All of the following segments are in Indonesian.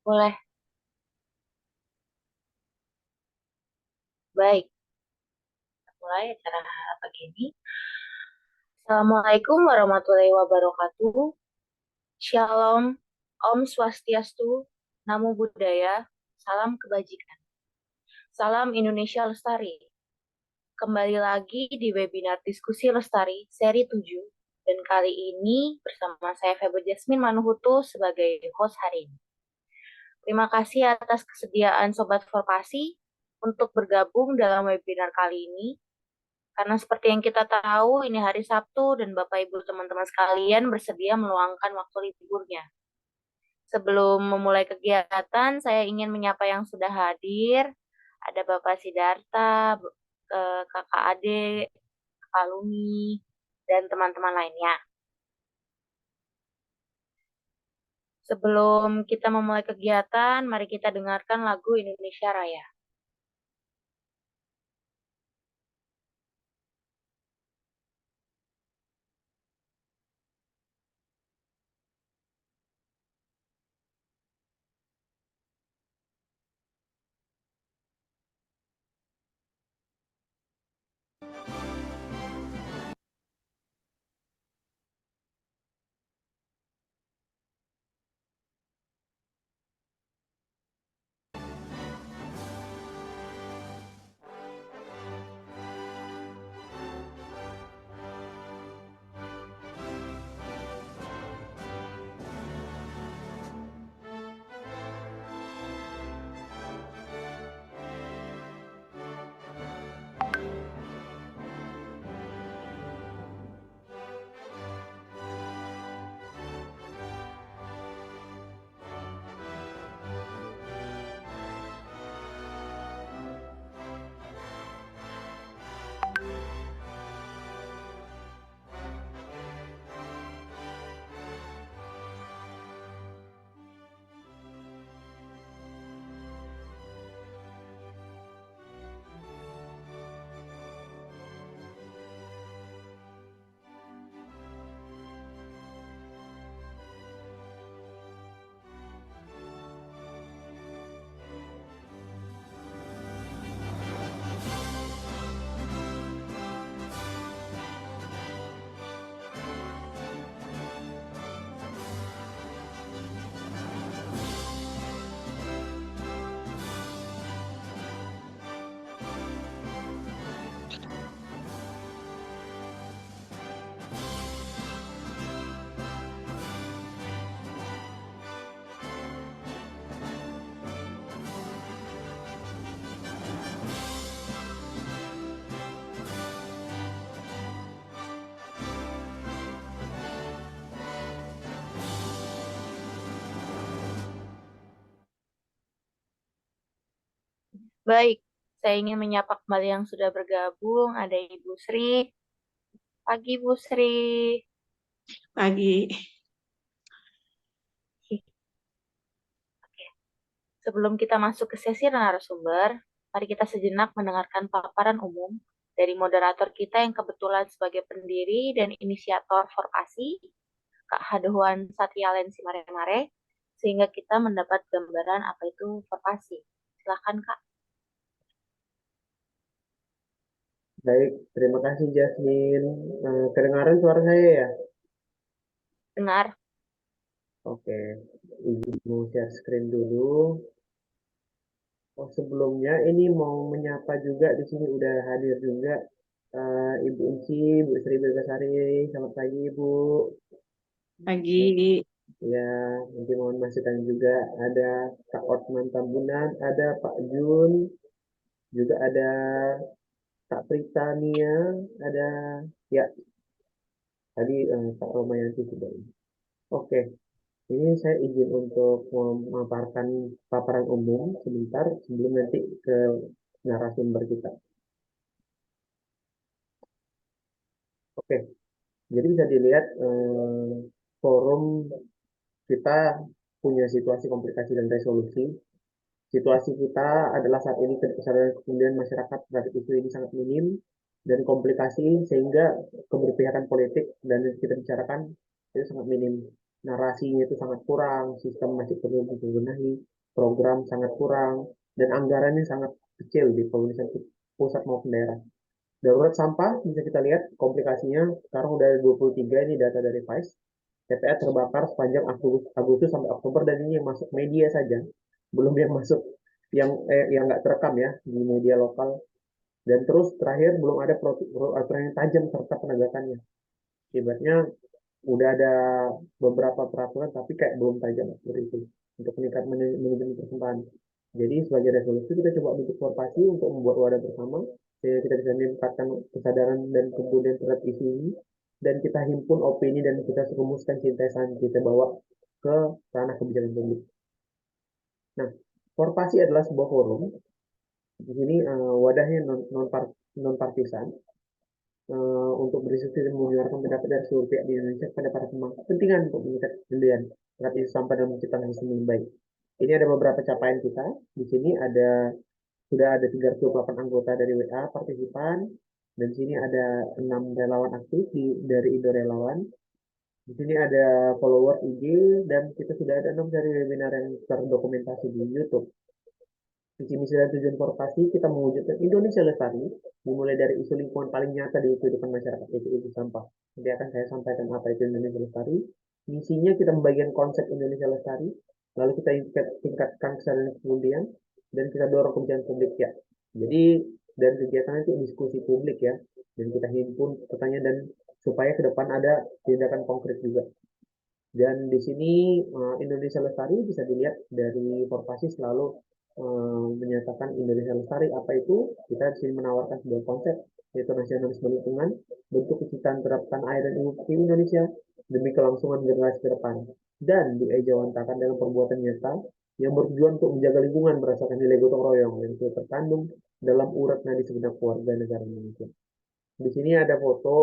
Boleh. Baik, mulai acara pagi ini. Assalamualaikum warahmatullahi wabarakatuh. Shalom, Om Swastiastu, Namo Buddhaya, Salam Kebajikan. Salam Indonesia Lestari. Kembali lagi di webinar diskusi Lestari seri 7. Dan kali ini bersama saya Feby Jasmine Manuhutu sebagai host hari ini. Terima kasih atas kesediaan Sobat Forpasi untuk bergabung dalam webinar kali ini. Karena seperti yang kita tahu, ini hari Sabtu dan Bapak Ibu teman-teman sekalian bersedia meluangkan waktu liburnya. Sebelum memulai kegiatan, saya ingin menyapa yang sudah hadir. Ada Bapak Sidarta, Kakak Ade, Kak Lumi, dan teman-teman lainnya. Sebelum kita memulai kegiatan, mari kita dengarkan lagu Indonesia Raya. Baik, saya ingin menyapa kembali yang sudah bergabung. Ada Ibu Sri. Pagi, Bu Sri. Pagi. Sebelum kita masuk ke sesi narasumber, mari kita sejenak mendengarkan paparan umum dari moderator kita yang kebetulan sebagai pendiri dan inisiator Forpasi, Kak Hadohuan Satyalensi Mare-Mare, sehingga kita mendapat gambaran apa itu Forpasi. Silakan, Kak. Baik, terima kasih Jasmine. Kedengaran suara saya ya? Dengar. Oke, izin mau share screen dulu. Oh, sebelumnya ini mau menyapa juga di sini udah hadir juga Ibu Unci, Bu Sri Bergasari. Selamat pagi, Ibu. Pagi. Ya, nanti mohon masukan juga ada Kak Otman Tambunan, ada Pak Jun, juga ada Kak Pritania, ada ya tadi Kak Romayanti sudah. Oke. Ini saya izin untuk memaparkan paparan umum sebentar sebelum nanti ke narasumber kita. Oke, jadi bisa dilihat forum kita punya situasi komplikasi dan resolusi. Situasi kita adalah saat ini kesadaran kemudian masyarakat terhadap isu ini sangat minim dan komplikasi sehingga keberpihakan politik dan yang kita bicarakan itu sangat minim. narasinya itu sangat kurang, sistem masih perlu dibenahi, program sangat kurang, dan anggarannya sangat kecil di pemerintah pusat maupun daerah. Darurat sampah bisa kita lihat komplikasinya sekarang udah ada 23 ini data dari Vice. TPA terbakar sepanjang Agustus sampai Oktober dan ini yang masuk media saja, belum yang masuk yang nggak terekam ya di media lokal. Dan terus terakhir belum ada aturan yang tajam serta penegakannya. Akibatnya udah ada beberapa peraturan tapi kayak belum tajam seperti itu untuk meningkat manajemen persampahan. Jadi sebagai resolusi kita coba bentuk korporasi untuk membuat wadah bersama sehingga kita bisa meningkatkan kesadaran dan kemudian terhadap isu ini dan kita himpun opini dan kita rumuskan sintesan kita bawa ke ranah kebijakan publik. Nah, korporasi adalah sebuah forum. Di sini wadahnya non partisan untuk berdiskusi dan menyuarakan pendapat dari seluruh pihak di Indonesia pada para pemangku kepentingan untuk meningkat pilihan terhadap isu sampah dan menciptakan sistem yang baik. Ini ada beberapa capaian kita. Di sini sudah ada 308 anggota dari WA partisipan dan di sini ada 6 relawan aktif dari Indo Relawan. Di sini ada followers IG dan kita sudah ada 6 dari webinar yang terdokumentasi di YouTube. Visi misi dan tujuan korporasi kita mewujudkan Indonesia lestari dimulai dari isu lingkungan paling nyata di kehidupan masyarakat yaitu isu sampah. Nanti akan saya sampaikan apa itu Indonesia lestari. Misinya kita membagikan konsep Indonesia lestari, lalu kita tingkatkan kesadaran kemudian dan kita dorong kebijakan publik ya. Jadi dan kegiatan itu diskusi publik ya dan kita himpun pertanyaan dan supaya ke depan ada tindakan konkret juga. Dan di sini Indonesia Lestari bisa dilihat dari Korpasi selalu menyatakan Indonesia Lestari apa itu? Kita di sini menawarkan sebuah konsep yaitu nasionalisme lingkungan, bentuk kecintaan terhadap air dan ibu Indonesia demi kelangsungan generasi ke depan dan diejawantakan dalam perbuatan nyata yang bertujuan untuk menjaga lingkungan berdasarkan nilai gotong royong yang sudah terkandung dalam urat nadi segenap warga negara Indonesia. Di sini ada foto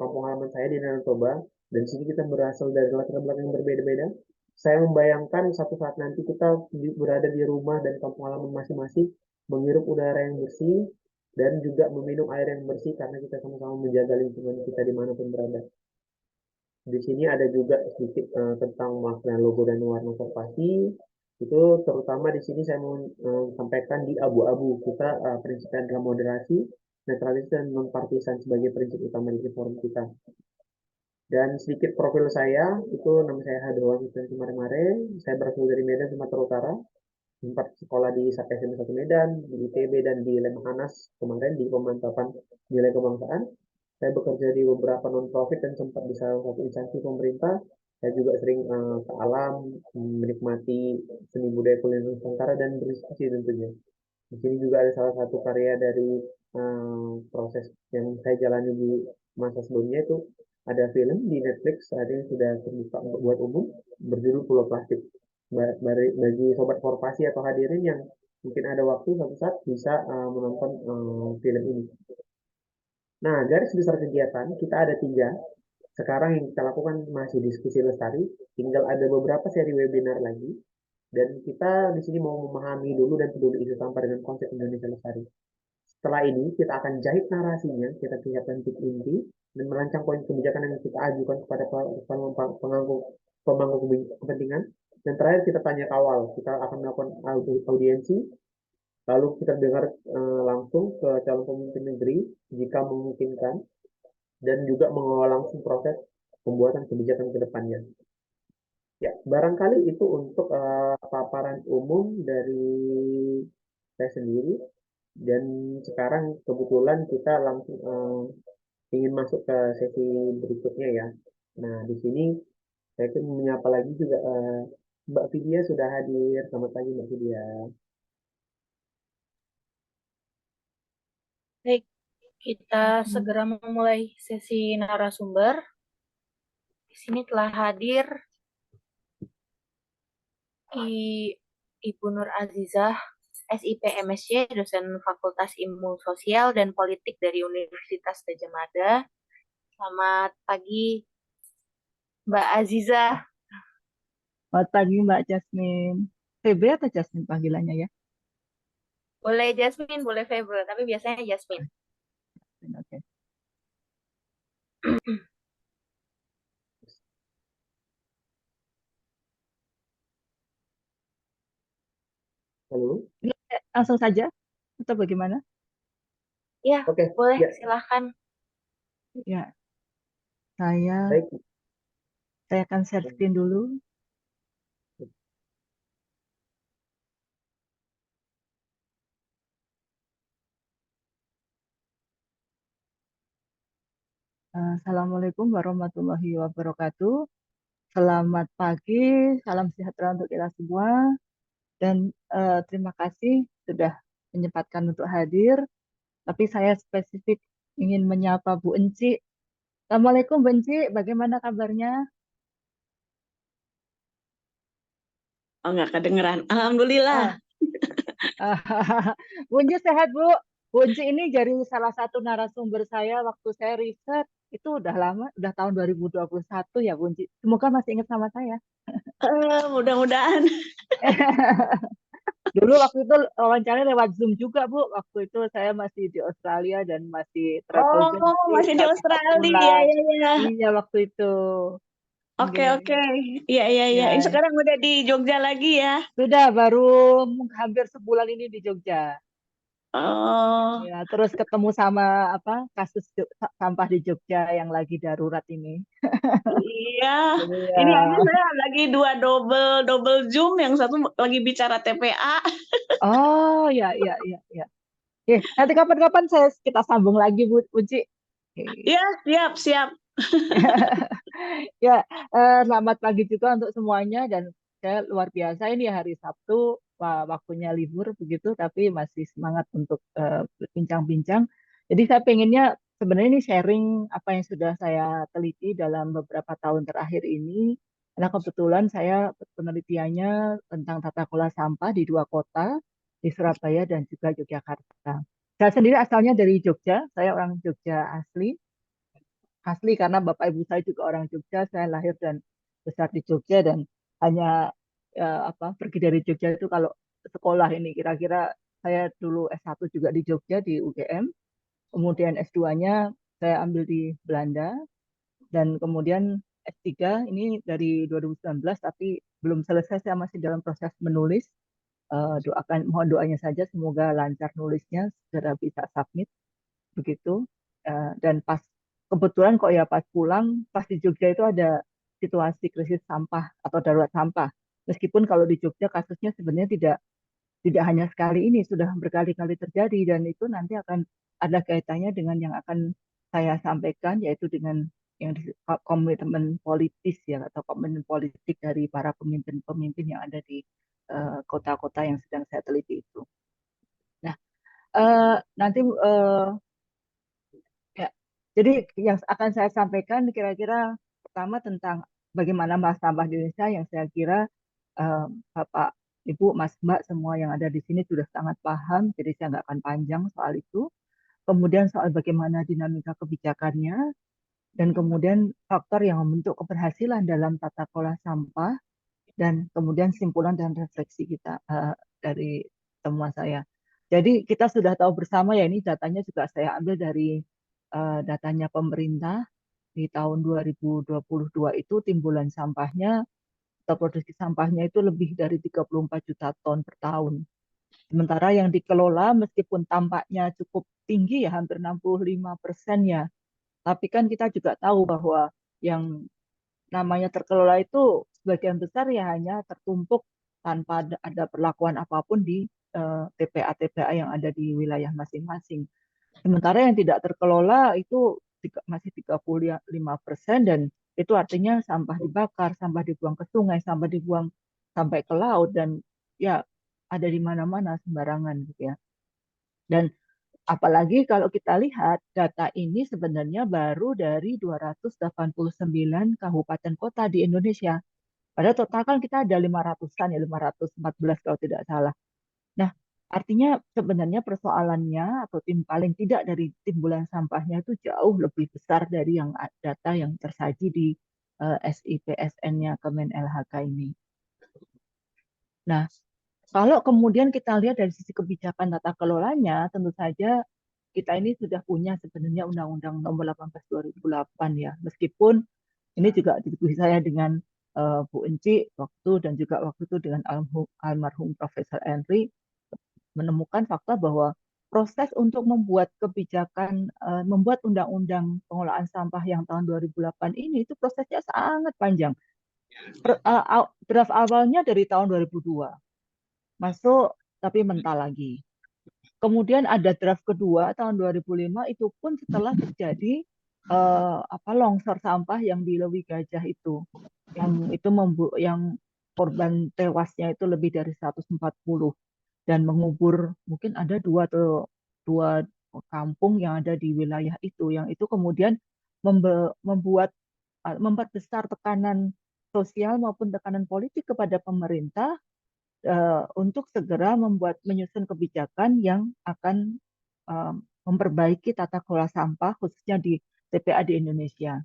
kampung halaman saya di Danau Toba dan di sini kita berasal dari latar belakang yang berbeda-beda. Saya membayangkan satu saat nanti kita berada di rumah dan kampung halaman masing-masing, menghirup udara yang bersih dan juga meminum air yang bersih karena kita sama-sama menjaga lingkungan kita dimanapun berada. Di sini ada juga sedikit tentang makna logo dan warna korporasi. Itu terutama di sini saya mau sampaikan di abu-abu kita prinsipnya adalah moderasi, netralitas dan non-partisan sebagai prinsip utama di forum kita. Dan sedikit profil saya, itu nama saya Hadoan Hussein Mare. Saya berasal dari Medan, Sumatera Utara. Sempat sekolah di SAP 1 Medan, di ITB dan di Lemhanas kemarin di pemantapan nilai kebangsaan. Saya bekerja di beberapa non-profit dan sempat di salah satu instansi pemerintah. Saya juga sering ke alam, menikmati seni budaya kuliner Nusantara dan berdiskusi tentunya. Di sini juga ada salah satu karya dari proses yang saya jalani di masa sebelumnya itu ada film di Netflix saat ini sudah terbuka buat umum berjudul Pulau Plastik. Bagi sobat korporasi atau hadirin yang mungkin ada waktu suatu saat bisa menonton film ini. Nah, garis besar kegiatan kita ada 3. Sekarang yang kita lakukan masih diskusi lestari, tinggal ada beberapa seri webinar lagi. Dan kita di sini mau memahami dulu dan peduli isu sampah dengan konsep Indonesia lestari. Setelah ini kita akan jahit narasinya, kita tingkatkan titik inti dan merancang poin kebijakan yang kita ajukan kepada pemangku kepentingan. Dan terakhir kita tanya kawal, kita akan melakukan audiensi, lalu kita dengar langsung ke calon pemimpin negeri jika memungkinkan dan juga mengawal langsung proses pembuatan kebijakan ke depannya. Ya, barangkali itu untuk paparan umum dari saya sendiri. Dan sekarang kebetulan kita langsung ingin masuk ke sesi berikutnya ya. Nah, di sini saya ingin menyapa lagi juga Mbak Vidya sudah hadir. Selamat pagi Mbak Vidya. Baik, kita segera memulai sesi narasumber. Di sini telah hadir Ibu Nur Azizah, SIP MSc, dosen Fakultas Ilmu Sosial dan Politik dari Universitas Gadjah Mada. Selamat pagi, Mbak Azizah. Selamat pagi Mbak Jasmine. Febri atau Jasmine panggilannya ya? Boleh Jasmine, boleh Febri, tapi biasanya Jasmine. Oke. Halo? Langsung saja atau bagaimana? Ya, Oke, boleh ya, silahkan. Ya, saya baik. saya akan share screen dulu. Assalamualaikum warahmatullahi wabarakatuh. Selamat pagi, salam sejahtera untuk kita semua. Dan terima kasih sudah menyempatkan untuk hadir. Tapi saya spesifik ingin menyapa Bu Enci. Assalamualaikum Bu Enci, bagaimana kabarnya? Oh, nggak kedengeran. Alhamdulillah. Ah, Bu Enci sehat Bu. Bu Enci ini dari salah satu narasumber saya waktu saya riset. Itu udah lama, udah tahun 2021 ya Bu Enci. Semoga masih ingat sama saya. Mudah-mudahan. Dulu waktu itu wawancara lewat Zoom juga, Bu. Waktu itu saya masih di Australia dan masih travel Oh, jadi masih di nggak bisa Australia. Ya, pulang. ya, ya. Iya, waktu itu. Oke, Nggih. oke. Iya, iya, iya. Ya, Sekarang udah di Jogja lagi ya. sudah baru hampir sebulan ini di Jogja. Oh, Ya, terus ketemu sama apa kasus sampah di Jogja yang lagi darurat ini. iya. Iya. Ini aja saya lagi dua double double Zoom. Yang satu lagi bicara TPA. Oh, ya, ya, ya, ya. Nanti kapan-kapan kita sambung lagi, Bu Uci. Oke. Ya, siap, siap. Ya, selamat pagi juga untuk semuanya dan saya luar biasa ini hari Sabtu, waktunya libur begitu, tapi masih semangat untuk berbincang-bincang. Jadi saya pengennya sebenarnya ini sharing apa yang sudah saya teliti dalam beberapa tahun terakhir ini. Karena kebetulan saya penelitiannya tentang tata kelola sampah di dua kota, di Surabaya dan juga Yogyakarta. Saya sendiri asalnya dari Jogja, saya orang Jogja asli karena bapak ibu saya juga orang Jogja. Saya lahir dan besar di Jogja dan hanya pergi dari Jogja itu kalau sekolah ini kira-kira saya dulu S1 juga di Jogja di UGM, kemudian S2-nya saya ambil di Belanda dan kemudian S3 ini dari 2019 tapi belum selesai, saya masih dalam proses menulis. Mohon doanya saja semoga lancar nulisnya segera bisa submit begitu. Dan pas kebetulan kok ya pas pulang pas di Jogja itu ada situasi krisis sampah atau darurat sampah. Meskipun kalau di Jogja kasusnya sebenarnya tidak tidak hanya sekali ini, sudah berkali-kali terjadi dan itu nanti akan ada kaitannya dengan yang akan saya sampaikan yaitu dengan yang komitmen politis ya atau komitmen politik dari para pemimpin-pemimpin yang ada di kota-kota yang sedang saya teliti itu. Nah, nanti ya, jadi yang akan saya sampaikan kira-kira pertama tentang bagaimana Mas sampah di Indonesia yang saya kira eh, Bapak, Ibu, Mas, Mbak semua yang ada di sini sudah sangat paham, jadi saya nggak akan panjang soal itu. Kemudian soal bagaimana dinamika kebijakannya, dan kemudian faktor yang membentuk keberhasilan dalam tata kelola sampah, dan kemudian simpulan dan refleksi kita dari temuan saya. Jadi kita sudah tahu bersama ya ini datanya juga saya ambil dari datanya pemerintah di tahun 2022 itu timbulan sampahnya atau produksi sampahnya itu lebih dari 34 juta ton per tahun. Sementara yang dikelola meskipun tampaknya cukup tinggi ya hampir 65% ya, tapi kan kita juga tahu bahwa yang namanya terkelola itu sebagian besar ya hanya tertumpuk tanpa ada perlakuan apapun di TPA-TPA yang ada di wilayah masing-masing. Sementara yang tidak terkelola itu masih 35% dan itu artinya sampah dibakar, sampah dibuang ke sungai, sampah dibuang sampai ke laut dan ya ada di mana-mana sembarangan gitu ya. Dan apalagi kalau kita lihat data ini sebenarnya baru dari 289 kabupaten kota di Indonesia. Padahal total kan kita ada 500-an ya, 514 kalau tidak salah. Nah, artinya sebenarnya persoalannya atau paling tidak dari timbulan sampahnya itu jauh lebih besar dari yang data yang tersaji di SIPSN-nya Kemen LHK ini. Nah, kalau kemudian kita lihat dari sisi kebijakan tata kelolanya, tentu saja kita ini sudah punya sebenarnya Undang-Undang Nomor 18 2008 ya. Meskipun ini juga diskusi saya dengan Bu Enci waktu dan juga waktu itu dengan almarhum Profesor Henry menemukan fakta bahwa proses untuk membuat kebijakan, membuat undang-undang pengelolaan sampah yang tahun 2008 ini itu prosesnya sangat panjang. Draft awalnya dari tahun 2002 masuk tapi mental lagi. Kemudian ada draft kedua tahun 2005 itu pun setelah terjadi longsor sampah yang di Lewi Gajah itu, yang korban tewasnya itu lebih dari 140 dan mengubur mungkin ada dua kampung yang ada di wilayah itu, yang itu kemudian membuat memperbesar tekanan sosial maupun tekanan politik kepada pemerintah untuk segera menyusun kebijakan yang akan memperbaiki tata kelola sampah khususnya di TPA di Indonesia.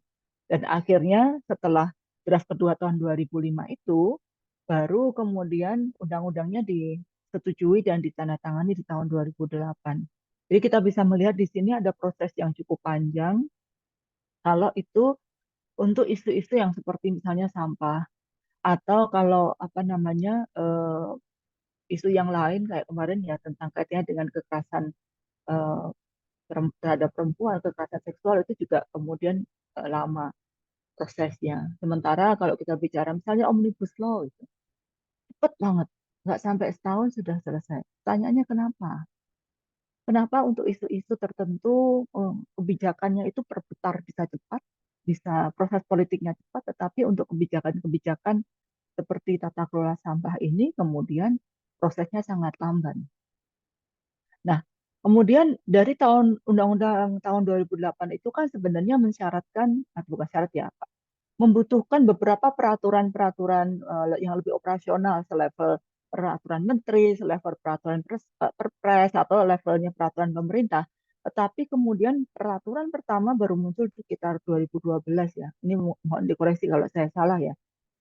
Dan akhirnya setelah draft kedua tahun 2005 itu baru kemudian undang-undangnya disetujui dan ditandatangani di tahun 2008. Jadi kita bisa melihat di sini ada proses yang cukup panjang kalau itu untuk isu-isu yang seperti misalnya sampah, atau kalau isu yang lain kayak kemarin ya tentang kaitannya dengan kekerasan eh, terhadap perempuan, kekerasan seksual itu juga kemudian lama prosesnya. Sementara kalau kita bicara misalnya Omnibus Law itu cepet banget, nggak sampai setahun sudah selesai. Tanyanya kenapa? Kenapa untuk isu-isu tertentu kebijakannya itu berputar bisa cepat, bisa proses politiknya cepat, tetapi untuk kebijakan-kebijakan seperti tata kelola sampah ini kemudian prosesnya sangat lamban. Nah, kemudian dari Undang-Undang tahun 2008 itu kan sebenarnya mensyaratkan, atau bukan syarat ya, Pak, membutuhkan beberapa peraturan-peraturan yang lebih operasional selevel peraturan menteri, selevel peraturan perpres, atau levelnya peraturan pemerintah. Tetapi kemudian peraturan pertama baru muncul sekitar 2012 ya. Ini mohon dikoreksi kalau saya salah ya.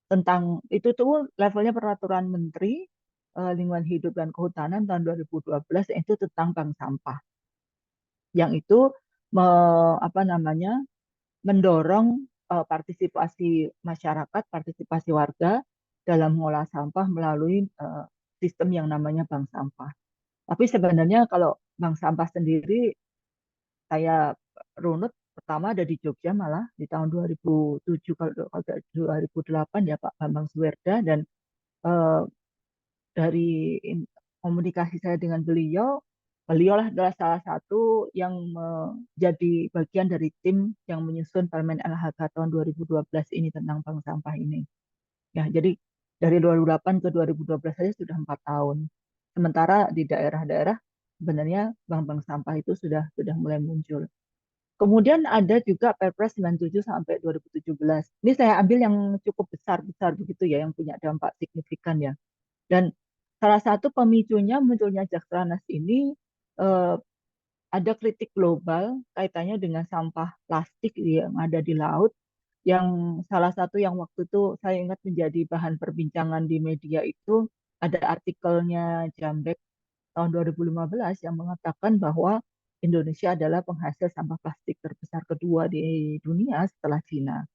Tentang itu tuh levelnya peraturan menteri lingkungan hidup dan kehutanan tahun 2012 itu tentang bank sampah. Yang itu me, mendorong partisipasi masyarakat, partisipasi warga dalam mengolah sampah melalui sistem yang namanya bank sampah. Tapi sebenarnya kalau bank sampah sendiri saya runut pertama ada di Jogja malah di tahun 2007 kalau 2008 ya Pak Bambang Suwerda, dan eh, dari komunikasi saya dengan beliau, beliau adalah salah satu yang menjadi bagian dari tim yang menyusun Permen LHK tahun 2012 ini tentang bank sampah ini. Ya, jadi dari 2008 ke 2012 saja sudah 4 tahun. Sementara di daerah-daerah sebenarnya bank-bank sampah itu sudah mulai muncul. Kemudian ada juga Perpres 97 sampai 2017. Ini saya ambil yang cukup besar-besar begitu ya, yang punya dampak signifikan ya. Dan salah satu pemicunya munculnya Jakstranas ini eh, ada kritik global kaitannya dengan sampah plastik yang ada di laut, yang salah satu yang waktu itu saya ingat menjadi bahan perbincangan di media itu ada artikelnya Jambek tahun 2015 yang mengatakan bahwa Indonesia adalah penghasil sampah plastik terbesar kedua di dunia setelah Cina.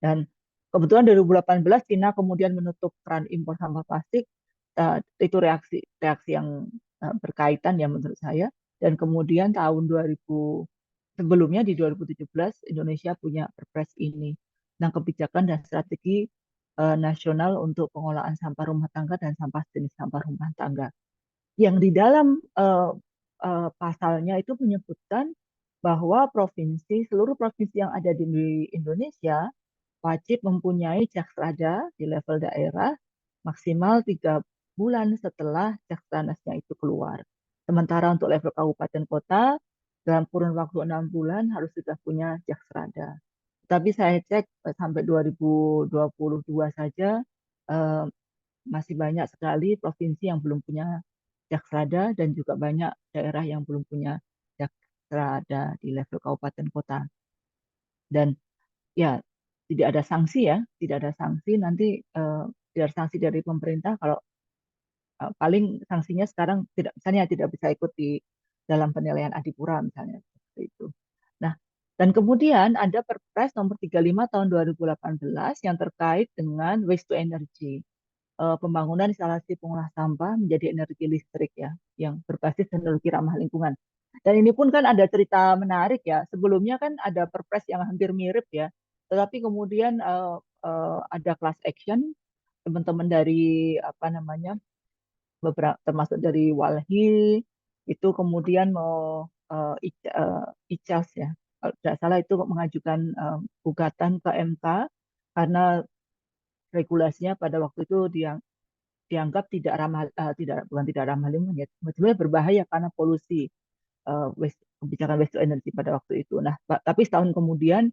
Dan kebetulan 2018 Cina kemudian menutup keran impor sampah plastik. Itu reaksi yang berkaitan ya menurut saya. Dan kemudian tahun 2000 sebelumnya di 2017 Indonesia punya Perpres ini tentang kebijakan dan strategi nasional untuk pengelolaan sampah rumah tangga dan sampah jenis sampah rumah tangga. Yang di dalam pasalnya itu menyebutkan bahwa seluruh provinsi yang ada di Indonesia wajib mempunyai Jaksrada di level daerah maksimal 3 bulan setelah Jakstranasnya itu keluar. Sementara untuk level kabupaten kota, dalam kurun waktu 6 bulan harus sudah punya Jaksrada. Tapi saya cek sampai 2022 saja eh, masih banyak sekali provinsi yang belum punya Jaksrada dan juga banyak daerah yang belum punya Jaksrada di level kabupaten kota. Dan ya tidak ada sanksi ya, tidak ada sanksi nanti tidak ada sanksi dari pemerintah kalau paling sanksinya sekarang tidak, misalnya tidak bisa ikut di dalam penilaian adipura misalnya seperti itu. Nah, Dan kemudian ada Perpres nomor 35 tahun 2018 yang terkait dengan waste to energy, pembangunan instalasi pengolah sampah menjadi energi listrik ya, yang berbasis teknologi ramah lingkungan. Dan ini pun kan ada cerita menarik ya. Sebelumnya kan ada Perpres yang hampir mirip ya, tetapi kemudian ada class action teman-teman dari apa namanya beberapa termasuk dari Walhi itu kemudian mau ICAS ya kalau tidak salah itu mengajukan gugatan ke MK karena regulasinya pada waktu itu dianggap tidak ramah tidak bukan tidak ramah lingkungan ya sebenarnya berbahaya karena polusi kebijakan waste to energy pada waktu itu. Nah, tapi setahun kemudian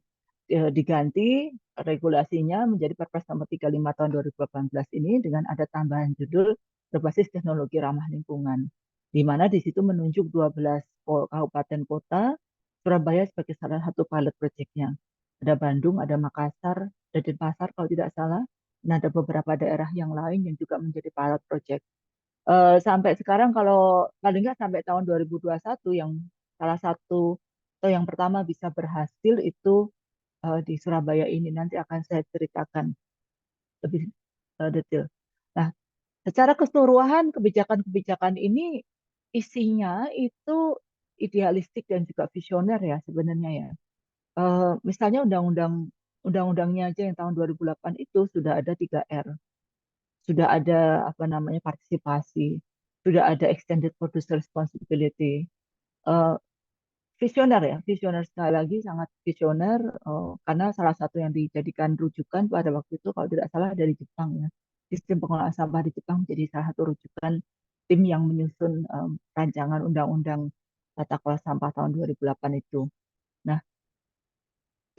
diganti regulasinya menjadi Perpres nomor 35 tahun 2018 ini dengan ada tambahan judul berbasis teknologi ramah lingkungan, di mana di situ menunjuk 12 kabupaten kota Surabaya sebagai salah satu pilot projectnya. Ada Bandung, ada Makassar, ada Denpasar kalau tidak salah, dan ada beberapa daerah yang lain yang juga menjadi pilot project. Sampai sekarang kalau paling nggak sampai tahun 2021 yang salah satu atau yang pertama bisa berhasil itu di Surabaya ini nanti akan saya ceritakan lebih detail. Nah, secara keseluruhan kebijakan-kebijakan ini isinya itu idealistik dan juga visioner ya sebenarnya ya. Misalnya undang-undangnya aja yang tahun 2008 itu sudah ada 3R, sudah ada apa namanya partisipasi, sudah ada extended producer responsibility. Eh, Visioner ya, visioner sekali lagi sangat visioner karena salah satu yang dijadikan rujukan pada waktu itu kalau tidak salah dari Jepang ya. Sistem pengelolaan sampah di Jepang menjadi salah satu rujukan tim yang menyusun rancangan undang-undang tata kelola sampah tahun 2008 itu. Nah,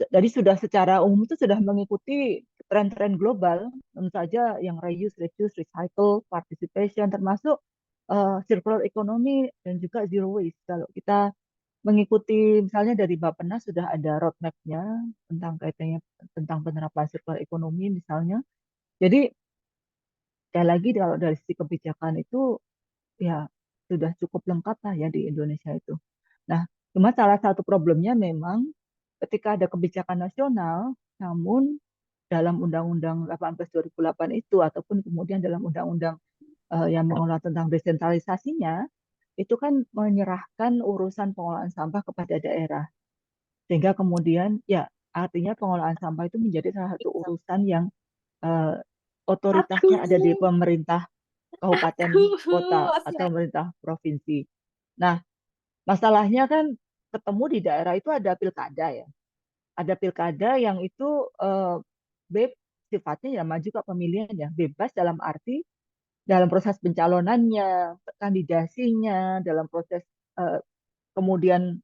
jadi sudah secara umum itu sudah mengikuti tren-tren global, tentu saja yang reuse, recycle, participation, termasuk circular economy dan juga zero waste. Kalau kita mengikuti misalnya dari Bappenas sudah ada roadmap-nya tentang kaitannya tentang penerapan circular economy misalnya. Jadi sekali lagi kalau dari sisi kebijakan itu ya sudah cukup lengkap lah ya di Indonesia itu. Nah, cuma salah satu problemnya memang ketika ada kebijakan nasional, namun dalam Undang-Undang 18 2008 itu ataupun kemudian dalam Undang-Undang yang mengelola tentang desentralisasinya, itu kan menyerahkan urusan pengelolaan sampah kepada daerah. Sehingga kemudian ya artinya pengelolaan sampah itu menjadi salah satu urusan yang eh, otoritasnya ada di Aku, pemerintah kabupaten kota masih atau pemerintah provinsi. Nah, masalahnya kan ketemu di daerah itu ada pilkada ya. Ada pilkada yang itu beb sifatnya ya maju ke pemilihan ya bebas dalam arti dalam proses pencalonannya, kandidasinya, dalam proses eh, kemudian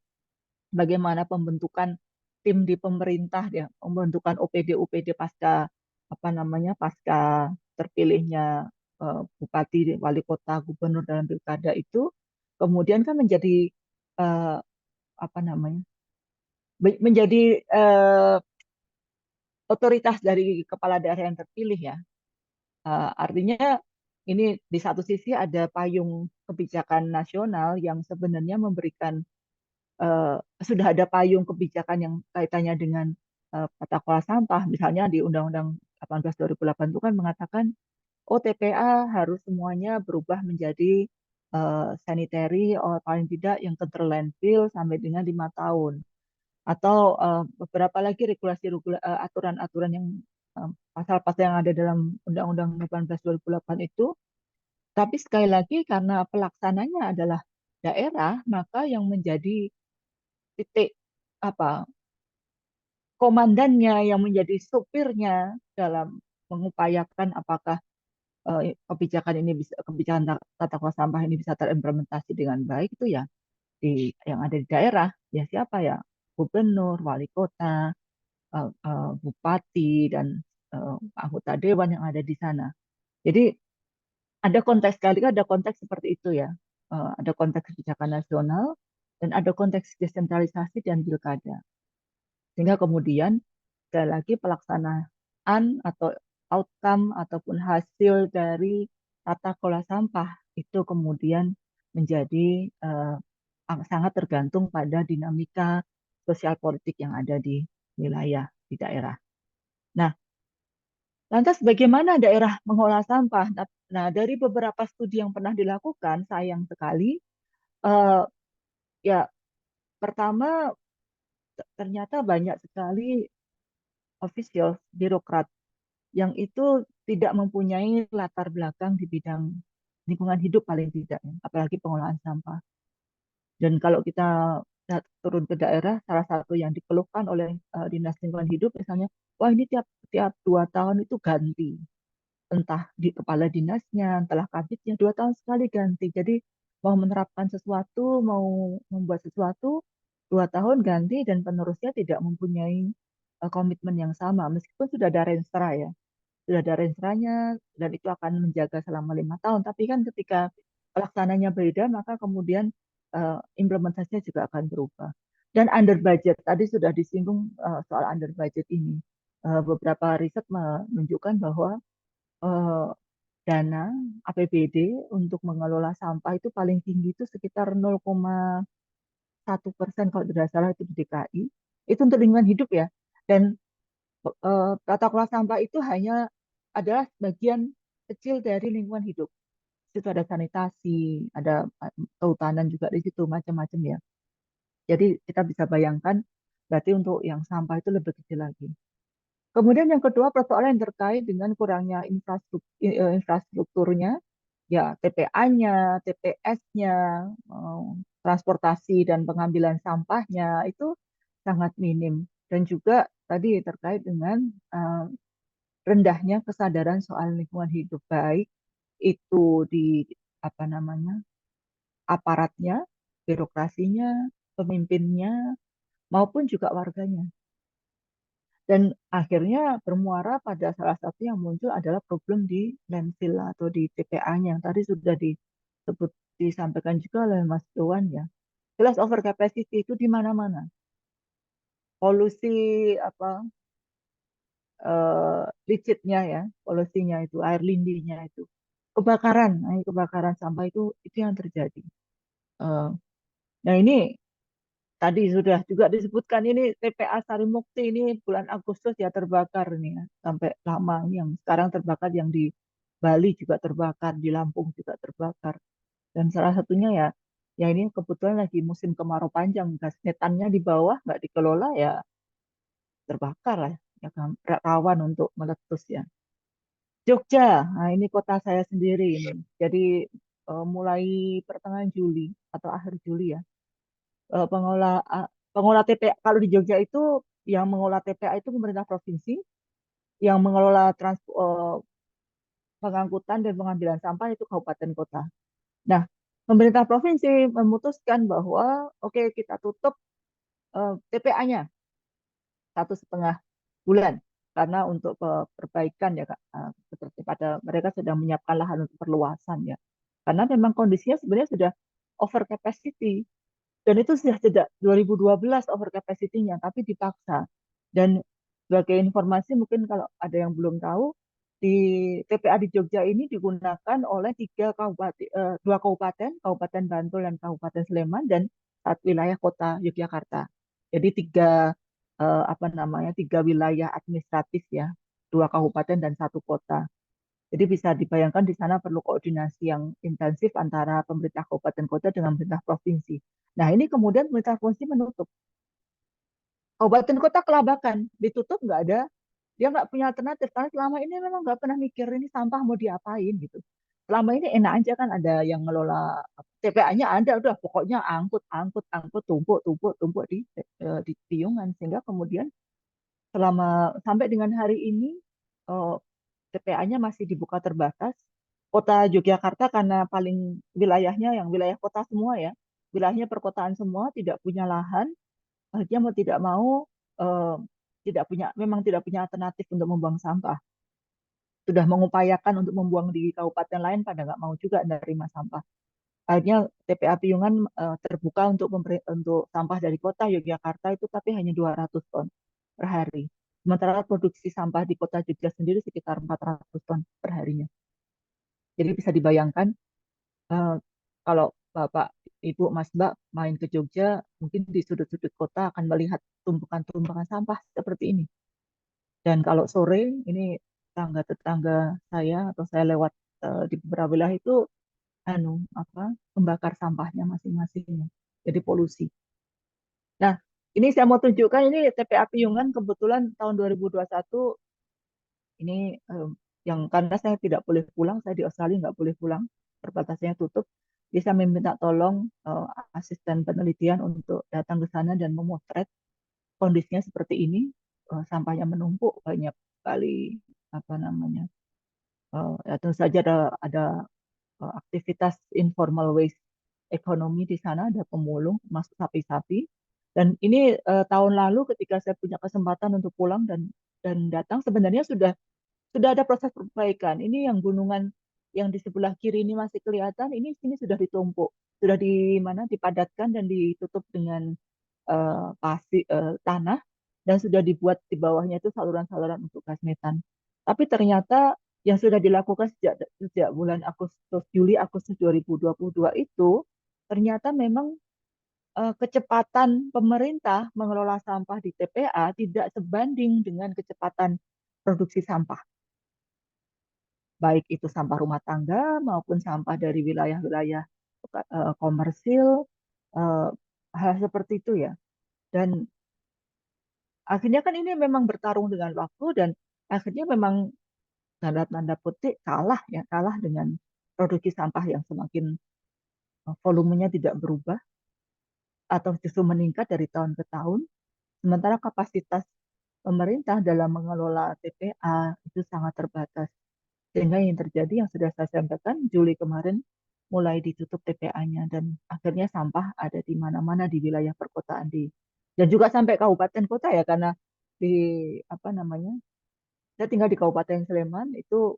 bagaimana pembentukan tim di pemerintah ya, pembentukan OPD pasca apa namanya pasca terpilihnya bupati, wali kota, gubernur dalam pilkada itu kemudian kan menjadi eh, apa namanya menjadi otoritas dari kepala daerah yang terpilih ya. Artinya ini di satu sisi ada payung kebijakan nasional yang sebenarnya memberikan eh, sudah ada payung kebijakan yang kaitannya dengan tata kelola sampah. Misalnya di Undang-Undang 18 2008 itu kan mengatakan oh TPA harus semuanya berubah menjadi sanitary atau paling tidak yang control landfill sampai dengan 5 tahun. Atau beberapa lagi aturan-aturan yang pasal-pasal yang ada dalam Undang-Undang 18 2008 itu. Tapi sekali lagi karena pelaksananya adalah daerah, maka yang menjadi titik apa komandannya yang menjadi supirnya dalam mengupayakan apakah kebijakan ini bisa kebijakan tata kelola sampah ini bisa terimplementasi dengan baik itu ya di yang ada di daerah ya siapa ya gubernur, wali kota, bupati dan anggota dewan yang ada di sana. Jadi ada konteks kali ada konteks seperti itu ya. Ada konteks kebijakan nasional dan ada konteks desentralisasi dan pilkada. Sehingga kemudian sekali lagi pelaksanaan atau outcome ataupun hasil dari tata kelola sampah itu kemudian menjadi sangat tergantung pada dinamika sosial politik yang ada di wilayah di daerah. Nah, lantas bagaimana daerah mengolah sampah? Nah, dari beberapa studi yang pernah dilakukan, sayang sekali, eh, ya pertama ternyata banyak sekali official birokrat yang itu tidak mempunyai latar belakang di bidang lingkungan hidup paling tidak, ya, apalagi pengolahan sampah. Dan kalau kita turun ke daerah, salah satu yang dikeluhkan oleh Dinas Lingkungan Hidup misalnya, wah ini tiap tiap 2 tahun itu ganti, entah di kepala dinasnya, entahlah kabitnya 2 tahun sekali ganti. Jadi mau menerapkan sesuatu, mau membuat sesuatu, 2 tahun ganti dan penerusnya tidak mempunyai komitmen yang sama, meskipun sudah ada renstra ya, sudah ada renstranya dan itu akan menjaga selama 5 tahun. Tapi kan ketika pelaksananya beda, maka kemudian implementasinya juga akan berubah. Dan under budget, tadi sudah disinggung soal under budget ini. Beberapa riset menunjukkan bahwa eh, dana APBD untuk mengelola sampah itu paling tinggi itu sekitar 0,1% kalau tidak salah itu di DKI. Itu untuk lingkungan hidup ya. Dan tata kelola sampah itu hanya adalah bagian kecil dari lingkungan hidup. Di situ ada sanitasi, ada kehutanan juga di situ macam-macam ya. Jadi kita bisa bayangkan berarti untuk yang sampah itu lebih kecil lagi. Kemudian yang kedua persoalan yang terkait dengan kurangnya infrastrukturnya, ya TPA-nya, TPS-nya, transportasi dan pengambilan sampahnya itu sangat minim. Dan juga tadi terkait dengan eh, rendahnya kesadaran soal lingkungan hidup baik itu di apa namanya aparatnya, birokrasinya, pemimpinnya maupun juga warganya. Dan akhirnya bermuara pada salah satu yang muncul adalah problem di landfill atau di TPA-nya yang tadi sudah disebut disampaikan juga oleh Mas Dewan ya. Jelas over capacity itu di mana-mana. Polusi apa licitnya ya, polusinya itu air lindinya itu. Kebakaran, nah, kebakaran sampah itu yang terjadi. Eh, nah ini tadi sudah juga disebutkan ini TPA Sarimukti ini bulan Agustus ya terbakar nih ya, sampai lama ini yang sekarang terbakar yang di Bali juga terbakar, di Lampung juga terbakar. Dan salah satunya ya ya ini kebetulan lagi musim kemarau panjang, gas metannya di bawah nggak dikelola ya terbakar lah ya kan rawan untuk meletus ya. Jogja, nah ini kota saya sendiri ini. Jadi mulai pertengahan Juli atau akhir Juli ya pengolah pengolah TPA kalau di Jogja itu yang mengolah TPA itu pemerintah provinsi, yang mengelola pengangkutan dan pengambilan sampah itu kabupaten kota. Nah, pemerintah provinsi memutuskan bahwa oke kita tutup TPA-nya 1,5 bulan karena untuk perbaikan ya Kak, seperti pada mereka sedang menyiapkan lahan untuk perluasan ya. Karena memang kondisinya sebenarnya sudah over capacity. Dan itu sudah sejak 2012 over capacity-nya, tapi dipaksa. Dan sebagai informasi mungkin kalau ada yang belum tahu, di TPA di Jogja ini digunakan oleh 3 kabupaten, 2 kabupaten, Kabupaten Bantul dan Kabupaten Sleman, dan 1 wilayah kota Yogyakarta. Jadi apa namanya 3 wilayah administratif ya, 2 kabupaten dan 1 kota. Jadi bisa dibayangkan di sana perlu koordinasi yang intensif antara pemerintah kabupaten kota dengan pemerintah provinsi. Nah ini kemudian pemerintah provinsi menutup. Kabupaten kota kelabakan, ditutup nggak ada, dia nggak punya alternatif karena selama ini memang nggak pernah mikir ini sampah mau diapain gitu. Selama ini enak aja kan ada yang ngelola TPA-nya ada, udah pokoknya angkut, angkut, angkut, tumpuk, tumpuk, tumpuk di tiungan sehingga kemudian selama sampai dengan hari ini eh, TPA-nya masih dibuka terbatas. Kota Yogyakarta karena paling wilayahnya yang wilayah kota semua ya, wilayahnya perkotaan semua, tidak punya lahan, dia mau tidak mau eh, tidak punya, memang tidak punya alternatif untuk membuang sampah. Sudah mengupayakan untuk membuang di kabupaten lain, pada nggak mau juga menerima sampah. Akhirnya TPA Piyungan terbuka untuk sampah dari kota Yogyakarta itu tapi hanya 200 ton per hari. Sementara produksi sampah di kota Jogja sendiri sekitar 400 ton per harinya. Jadi bisa dibayangkan eh, kalau Bapak, Ibu, Mas, Mbak main ke Jogja, mungkin di sudut-sudut kota akan melihat tumpukan-tumpukan sampah seperti ini. Dan kalau sore ini tetangga-tetangga saya atau saya lewat di beberapa wilayah itu anu apa membakar sampahnya masing-masing. Jadi polusi. Nah, ini saya mau tunjukkan ini TPA Piyungan kebetulan tahun 2021 ini yang karena saya tidak boleh pulang, saya di Australia nggak boleh pulang, perbatasannya tutup. Jadi saya meminta tolong asisten penelitian untuk datang ke sana dan memotret kondisinya seperti ini. Sampahnya menumpuk banyak sekali apa namanya. Ya tentu saja ada aktivitas informal waste ekonomi di sana, ada pemulung masuk sapi-sapi. Dan ini tahun lalu ketika saya punya kesempatan untuk pulang dan datang sebenarnya sudah ada proses perbaikan. Ini yang gunungan yang di sebelah kiri ini masih kelihatan, ini sini sudah ditumpuk, sudah di mana dipadatkan dan ditutup dengan pasir tanah dan sudah dibuat di bawahnya itu saluran-saluran untuk gas metan. Tapi ternyata yang sudah dilakukan sejak bulan Juli Agustus 2022 itu ternyata memang kecepatan pemerintah mengelola sampah di TPA tidak sebanding dengan kecepatan produksi sampah, baik itu sampah rumah tangga maupun sampah dari wilayah-wilayah komersil, eh, hal seperti itu ya. Dan akhirnya kan ini memang bertarung dengan waktu dan akhirnya memang tanda-tanda petik kalah ya, kalah dengan produksi sampah yang semakin volumenya tidak berubah atau justru meningkat dari tahun ke tahun. Sementara kapasitas pemerintah dalam mengelola TPA itu sangat terbatas. Sehingga yang terjadi yang sudah saya sampaikan, Juli kemarin mulai ditutup TPA-nya dan akhirnya sampah ada di mana-mana di wilayah perkotaan dan juga sampai kabupaten kota ya karena di apa namanya saya tinggal di Kabupaten Sleman itu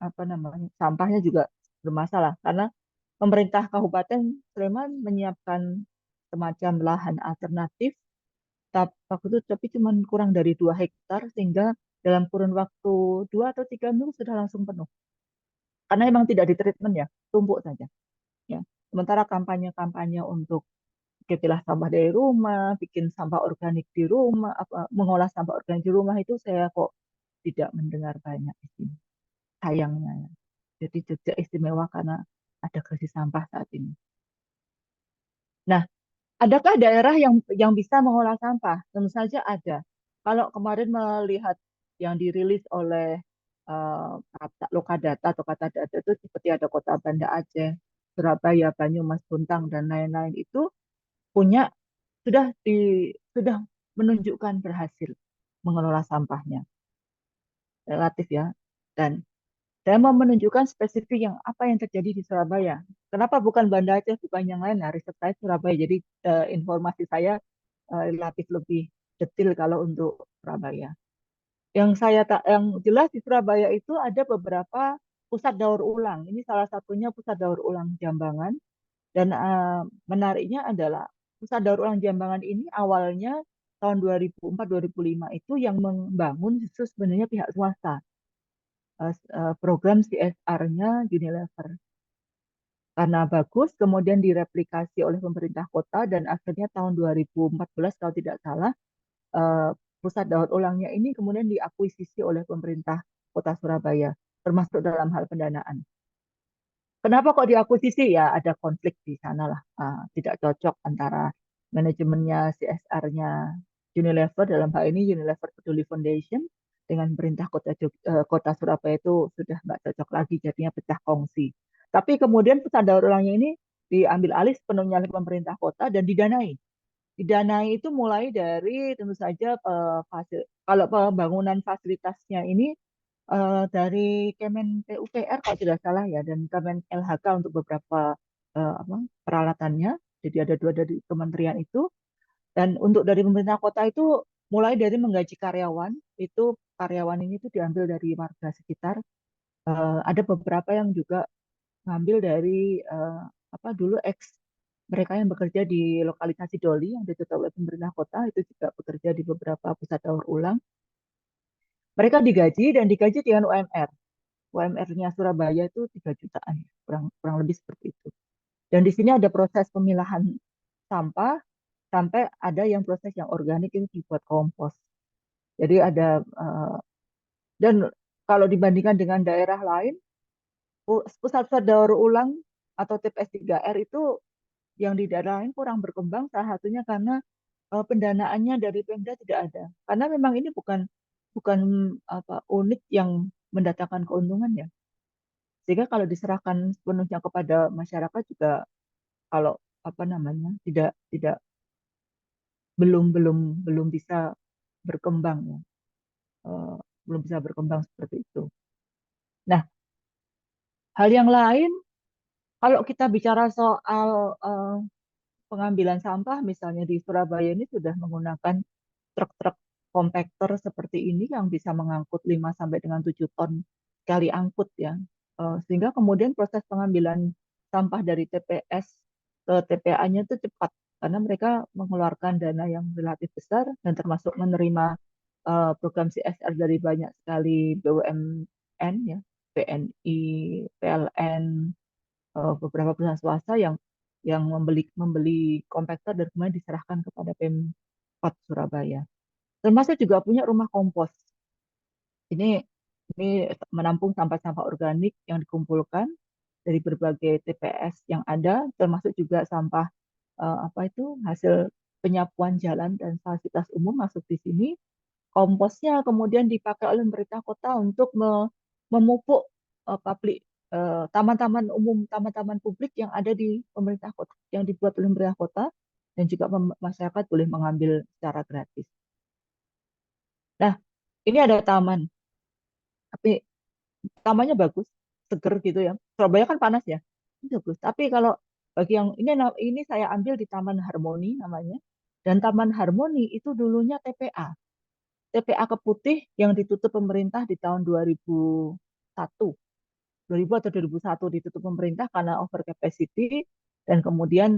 apa namanya sampahnya juga bermasalah karena pemerintah Kabupaten Sleman menyiapkan semacam lahan alternatif waktu itu tapi cuma kurang dari 2 hektar sehingga dalam kurun waktu 2 atau 3 minggu sudah langsung penuh karena memang tidak ditreatment ya tumpuk saja ya sementara kampanye-kampanye untuk pilah sampah dari rumah bikin sampah organik di rumah apa mengolah sampah organik di rumah itu saya kok tidak mendengar banyak di sini sayangnya ya. Jadi Jogja istimewa karena ada krisis sampah saat ini. Nah, adakah daerah yang bisa mengolah sampah? Tentu saja ada. Kalau kemarin melihat yang dirilis oleh kata Lokadata atau kata data itu seperti ada Kota Banda Aceh, Surabaya, Banyumas, Buntang dan lain-lain itu punya sudah menunjukkan berhasil mengelola sampahnya relatif ya. Dan saya mau menunjukkan spesifik yang apa yang terjadi di Surabaya. Kenapa bukan Banda Aceh, bukan yang lain? Nah, riset saya Surabaya. Jadi informasi saya relatif lebih detail kalau untuk Surabaya. Yang jelas di Surabaya itu ada beberapa pusat daur ulang. Ini salah satunya pusat daur ulang Jambangan. Dan menariknya adalah pusat daur ulang Jambangan ini awalnya tahun 2004-2005 itu yang membangun justru sebenarnya pihak swasta program CSR-nya Unilever. Karena bagus, kemudian direplikasi oleh pemerintah kota dan akhirnya tahun 2014 kalau tidak salah, eh, pusat daur ulangnya ini kemudian diakuisisi oleh pemerintah kota Surabaya, termasuk dalam hal pendanaan. Kenapa kok diakuisisi? Ya ada konflik di sana lah, tidak cocok antara manajemennya CSR-nya Unilever dalam hal ini Unilever Peduli Foundation dengan pemerintah kota Surabaya itu sudah nggak cocok lagi jadinya pecah kongsi. Tapi kemudian pusat daur ulangnya ini diambil alih sepenuhnya oleh pemerintah kota dan didanai. Didanai itu mulai dari tentu saja kalau pembangunan fasilitasnya ini dari Kemen PUPR kalau tidak salah ya dan Kemen LHK untuk beberapa peralatannya. Jadi ada dua dari kementerian itu dan untuk dari pemerintah kota itu mulai dari menggaji karyawan, itu karyawan ini tuh diambil dari warga sekitar. Ada beberapa yang juga ngambil dari apa dulu mereka yang bekerja di lokalisasi Doli yang ditutup oleh pemerintah kota itu juga bekerja di beberapa pusat daur ulang. Mereka digaji dan digaji dengan UMR. UMR-nya Surabaya itu 3 jutaan, kurang kurang lebih seperti itu. Dan di sini ada proses pemilahan sampah sampai ada yang proses yang organik itu dibuat kompos. Jadi ada dan kalau dibandingkan dengan daerah lain, pusat-pusat daur ulang atau TPS 3R itu yang di daerah lain kurang berkembang, salah satunya karena pendanaannya dari Pemda tidak ada. Karena memang ini bukan bukan apa unit yang mendatangkan keuntungan ya. Sehingga kalau diserahkan sepenuhnya kepada masyarakat juga kalau apa namanya tidak belum belum belum bisa berkembang ya. Eh, belum bisa berkembang seperti itu. Nah, hal yang lain kalau kita bicara soal pengambilan sampah misalnya di Surabaya ini sudah menggunakan truk-truk kompakter seperti ini yang bisa mengangkut 5 sampai dengan 7 ton sekali angkut ya. Sehingga kemudian proses pengambilan sampah dari TPS ke TPA-nya itu cepat karena mereka mengeluarkan dana yang relatif besar dan termasuk menerima program CSR dari banyak sekali BUMN ya, BNI, PLN, beberapa perusahaan swasta yang membeli membeli kompakter dan kemudian diserahkan kepada Pemkot Surabaya. Termasuk juga punya rumah kompos. Ini ini menampung sampah-sampah organik yang dikumpulkan dari berbagai TPS yang ada, termasuk juga sampah apa itu hasil penyapuan jalan dan fasilitas umum masuk di sini. Komposnya kemudian dipakai oleh pemerintah kota untuk memupuk publik taman-taman umum, taman-taman publik yang ada di pemerintah kota, yang dibuat oleh pemerintah kota dan juga masyarakat boleh mengambil secara gratis. Nah, ini ada taman, tapi tamannya bagus, seger gitu ya. Surabaya kan panas ya, ini bagus. Tapi kalau bagi yang ini saya ambil di Taman Harmoni namanya, dan Taman Harmoni itu dulunya TPA. TPA Keputih yang ditutup pemerintah di tahun 2001. 2000 atau 2001 ditutup pemerintah karena over capacity dan kemudian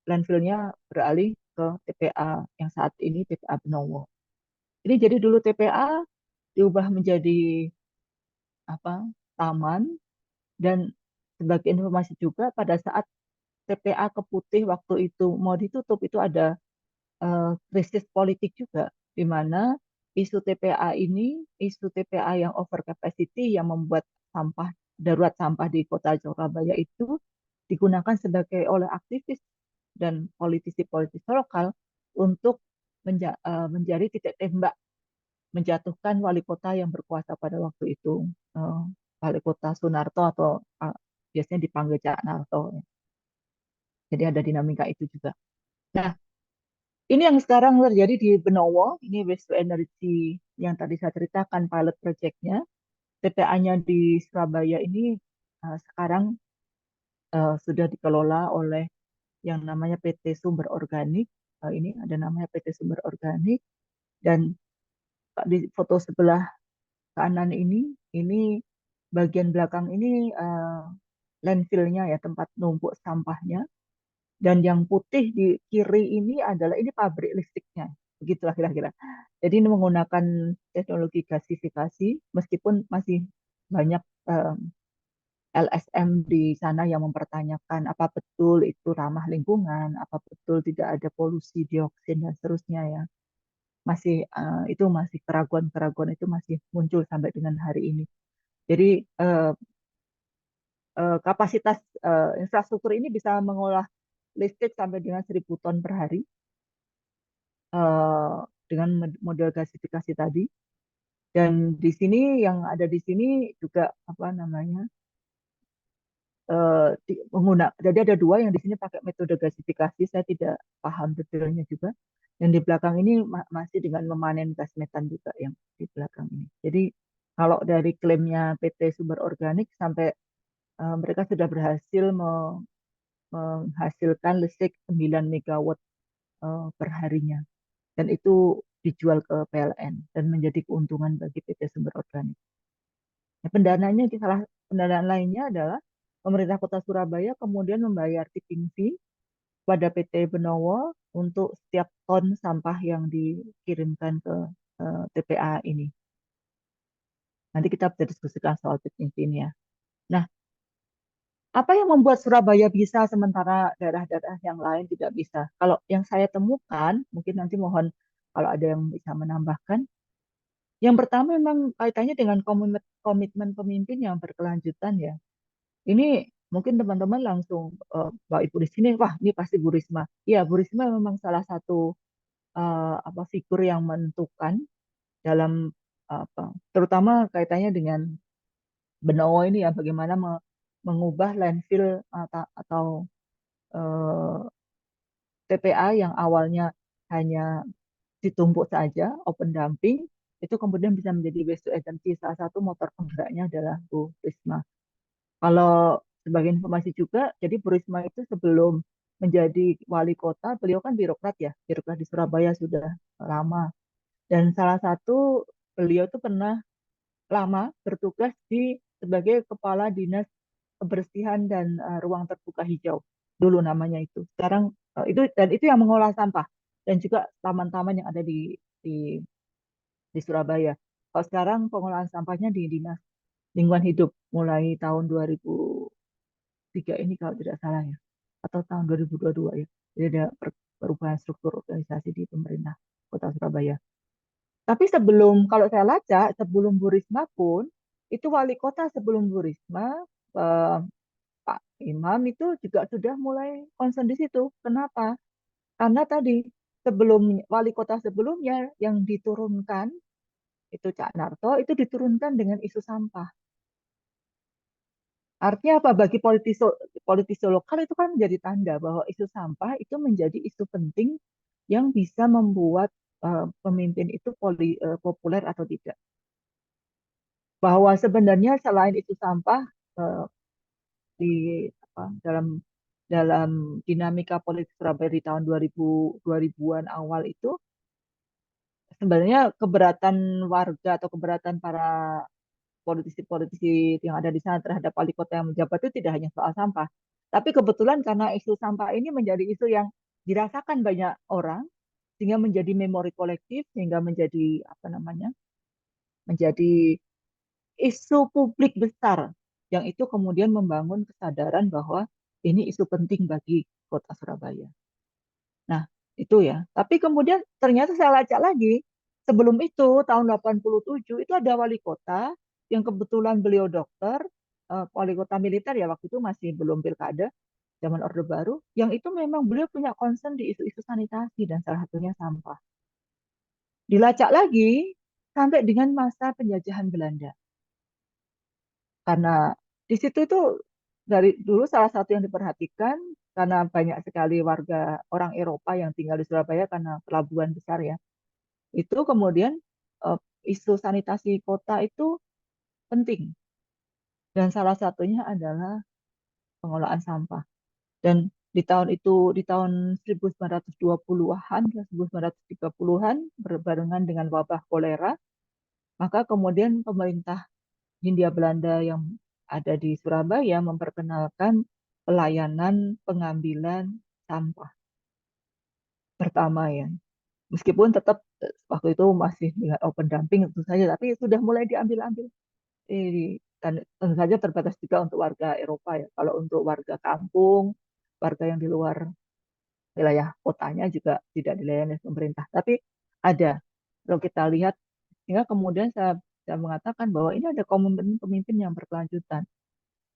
landfillnya beralih ke TPA yang saat ini TPA Benowo. Ini jadi dulu TPA diubah menjadi apa taman dan sebagai informasi juga pada saat TPA Keputih waktu itu mau ditutup itu ada krisis politik juga di mana isu TPA yang over capacity yang membuat sampah darurat sampah di kota Surabaya itu digunakan sebagai oleh aktivis dan politisi-politisi lokal untuk menjadi titik tembak menjatuhkan wali kota yang berkuasa pada waktu itu, eh, wali kota Sunarto atau biasanya dipanggil Cak Narto. Jadi ada dinamika itu juga. Nah, ini yang sekarang terjadi di Benowo, ini waste to energy yang tadi saya ceritakan pilot project-nya. TPA-nya di Surabaya ini sekarang sudah dikelola oleh yang namanya PT Sumber Organik. Ini ada namanya PT Sumber Organik dan di foto sebelah kanan ini bagian belakang ini landfill-nya ya tempat numpuk sampahnya. Dan yang putih di kiri ini adalah ini pabrik listriknya. Begitulah kira-kira. Jadi ini menggunakan teknologi gasifikasi meskipun masih banyak LSM di sana yang mempertanyakan apa betul itu ramah lingkungan, apa betul tidak ada polusi dioksin dan seterusnya ya. Masih itu masih keraguan-keraguan itu masih muncul sampai dengan hari ini. Jadi kapasitas infrastruktur ini bisa mengolah listrik sampai dengan 1.000 ton per hari eh, dengan model gasifikasi tadi. Dan di sini yang ada di sini juga apa namanya jadi ada dua yang di sini pakai metode gasifikasi. Saya tidak paham detailnya juga. Dan di belakang ini masih dengan memanen gas metan juga yang di belakang ini. Jadi kalau dari klaimnya PT Sumber Organik sampai mereka sudah berhasil menghasilkan listrik 9 megawatt per harinya. Dan itu dijual ke PLN dan menjadi keuntungan bagi PT Sumber Organik. Nah, pendanaan lainnya adalah pemerintah Kota Surabaya kemudian membayar tipping fee pada PT Benowo untuk setiap ton sampah yang dikirimkan ke TPA ini. Nanti kita bisa diskusikan soal tipping fee ini ya. Nah, Apa yang membuat Surabaya bisa sementara daerah-daerah yang lain tidak bisa? Kalau yang saya temukan, mungkin nanti mohon kalau ada yang bisa menambahkan. Yang pertama memang kaitannya dengan komitmen pemimpin yang berkelanjutan ya. Ini mungkin teman-teman langsung Mbak Ibu di sini, wah ini pasti Bu Risma. Iya, Bu Risma memang salah satu apa figur yang menentukan dalam apa, terutama kaitannya dengan Benowo ini ya, bagaimana mengubah landfill atau eh, TPA yang awalnya hanya ditumpuk saja, open dumping, itu kemudian bisa menjadi waste to energy. Salah satu motor penggeraknya adalah Bu Risma. Kalau sebagai informasi juga, jadi Bu Risma itu sebelum menjadi wali kota, beliau kan birokrat ya, birokrat di Surabaya sudah lama. Dan salah satu beliau itu pernah lama bertugas sebagai kepala dinas kebersihan dan ruang terbuka hijau dulu namanya itu. Sekarang itu yang mengolah sampah dan juga taman-taman yang ada di di Surabaya. Kalau sekarang pengolahan sampahnya di Dinas Lingkungan Hidup mulai tahun 2003 ini kalau tidak salah ya, atau tahun 2022 ya. Jadi ada perubahan struktur organisasi di pemerintah Kota Surabaya. Tapi kalau saya lacak, sebelum Bu Risma pun, itu wali kota sebelum Bu Risma, eh, Pak Imam itu juga sudah mulai concern di situ. Kenapa? Karena tadi sebelum wali kota sebelumnya yang diturunkan itu Cak Narto itu diturunkan dengan isu sampah. Artinya apa? Bagi politisi lokal itu kan menjadi tanda bahwa isu sampah itu menjadi isu penting yang bisa membuat pemimpin itu populer atau tidak. Bahwa sebenarnya selain isu sampah eh, di dalam dalam dinamika politik Surabaya di tahun 2000-an awal itu sebenarnya keberatan warga atau keberatan para politisi-politisi yang ada di sana terhadap wali kota yang menjabat itu tidak hanya soal sampah. Tapi kebetulan karena isu sampah ini menjadi isu yang dirasakan banyak orang sehingga menjadi memori kolektif sehingga menjadi apa namanya? Menjadi isu publik besar yang itu kemudian membangun kesadaran bahwa ini isu penting bagi kota Surabaya. Nah, itu ya. Tapi kemudian ternyata saya lacak lagi, sebelum itu tahun 87 itu ada wali kota yang kebetulan beliau dokter, wali kota militer ya waktu itu masih belum pilkada, zaman Orde Baru, yang itu memang beliau punya concern di isu-isu sanitasi dan salah satunya sampah. Dilacak lagi sampai dengan masa penjajahan Belanda. Karena di situ itu dari dulu salah satu yang diperhatikan karena banyak sekali warga orang Eropa yang tinggal di Surabaya karena pelabuhan besar ya. Itu kemudian eh, isu sanitasi kota itu penting dan salah satunya adalah pengolahan sampah. Dan di tahun itu di tahun 1920-an ke 1930-an berbarengan dengan wabah kolera, maka kemudian pemerintah Hindia Belanda yang ada di Surabaya memperkenalkan pelayanan pengambilan sampah pertama ya. Meskipun tetap waktu itu masih dengan open dumping tentu saja, tapi sudah mulai diambil-ambil. Dan tentu saja terbatas juga untuk warga Eropa ya. Kalau untuk warga kampung, warga yang di luar wilayah kotanya juga tidak dilayani oleh pemerintah. Tapi ada, kalau kita lihat, sehingga kemudian saya mengatakan bahwa ini ada komitmen pemimpin yang berkelanjutan.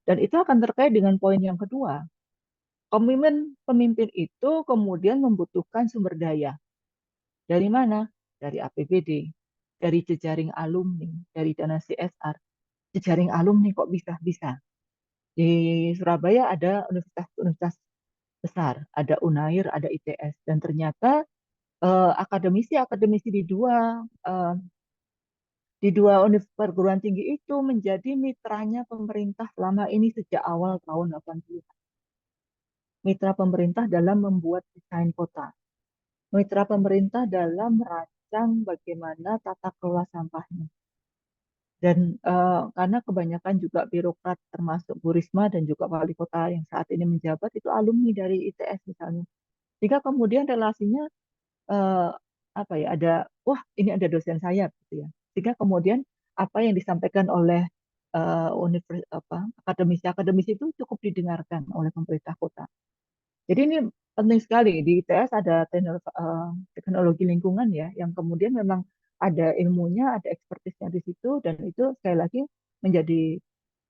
Dan itu akan terkait dengan poin yang kedua. Komitmen pemimpin itu kemudian membutuhkan sumber daya. Dari mana? Dari APBD, dari jejaring alumni, dari dana CSR. Jejaring alumni kok bisa-bisa. Di Surabaya ada universitas-universitas besar, ada UNAIR, ada ITS, dan ternyata akademisi-akademisi di dua perguruan tinggi itu menjadi mitranya pemerintah selama ini sejak awal tahun 80. Mitra pemerintah dalam membuat desain kota, mitra pemerintah dalam merancang bagaimana tata kelola sampahnya. Dan karena kebanyakan juga birokrat termasuk Bu Risma dan juga wali kota yang saat ini menjabat itu alumni dari ITS misalnya. Jika kemudian relasinya eh, apa ya wah ini ada dosen saya gitu ya. Sehingga kemudian apa yang disampaikan oleh akademisi itu cukup didengarkan oleh pemerintah kota. Jadi ini penting sekali di ITS ada teknologi lingkungan ya, yang kemudian memang ada ilmunya, ada ekspertisnya di situ, dan itu sekali lagi menjadi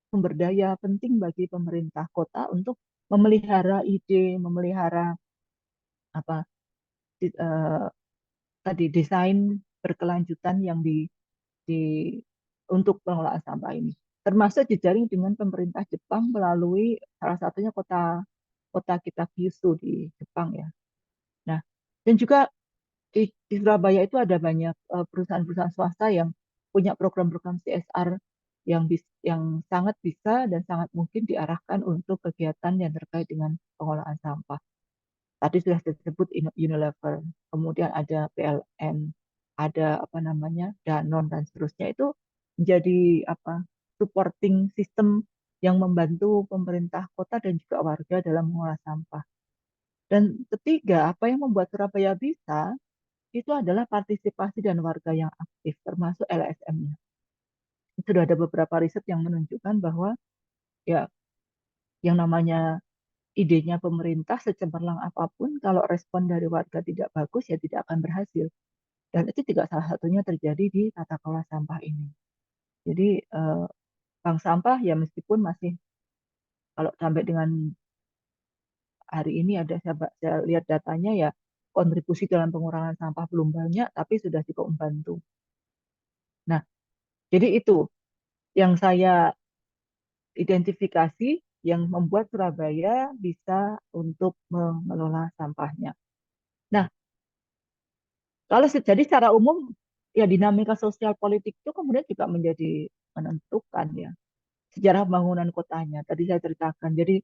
sumber daya penting bagi pemerintah kota untuk memelihara ide, memelihara apa tadi desain berkelanjutan yang di untuk pengelolaan sampah ini. Termasuk jejaring dengan pemerintah Jepang melalui salah satunya kota kota kita Kyushu di Jepang ya. Nah, dan juga di Surabaya itu ada banyak perusahaan-perusahaan swasta yang punya program-program CSR yang sangat bisa dan sangat mungkin diarahkan untuk kegiatan yang terkait dengan pengolahan sampah. Tadi sudah disebut Unilever, kemudian ada PLN, ada apa namanya Danone dan seterusnya itu menjadi supporting system yang membantu pemerintah kota dan juga warga dalam mengolah sampah. Dan ketiga, apa yang membuat Surabaya bisa itu adalah partisipasi dan warga yang aktif, termasuk LSM-nya. Sudah ada beberapa riset yang menunjukkan bahwa ya yang namanya idenya pemerintah secemerlang apapun, kalau respon dari warga tidak bagus ya tidak akan berhasil. Dan itu juga salah satunya terjadi di tata kelola sampah ini. Jadi bank sampah ya meskipun masih kalau sampai dengan hari ini saya lihat datanya ya kontribusi dalam pengurangan sampah belum banyak, tapi sudah cukup membantu. Nah, jadi itu yang saya identifikasi yang membuat Surabaya bisa untuk mengelola sampahnya. Nah, kalau jadi secara umum ya dinamika sosial politik itu kemudian juga menjadi menentukan ya sejarah bangunan kotanya. Tadi saya ceritakan. Jadi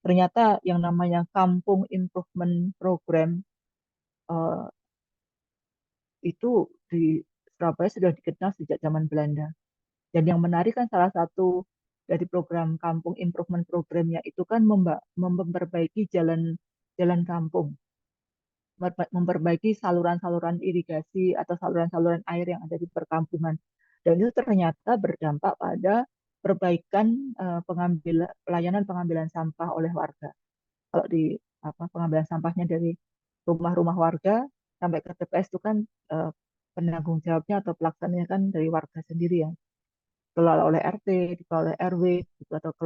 ternyata yang namanya Kampung Improvement Program eh, itu di Surabaya sudah dikenal sejak zaman Belanda. Dan yang menarik kan salah satu dari program Kampung Improvement Programnya itu kan memperbaiki jalan kampung, memperbaiki saluran-saluran irigasi atau saluran-saluran air yang ada di perkampungan. Dan itu ternyata berdampak pada perbaikan pelayanan pengambilan sampah oleh warga. Kalau di pengambilan sampahnya dari rumah-rumah warga sampai ke TPS itu kan penanggung jawabnya atau pelaksananya kan dari warga sendiri ya, dikelola oleh RT, dikelola oleh RW, gitu, atau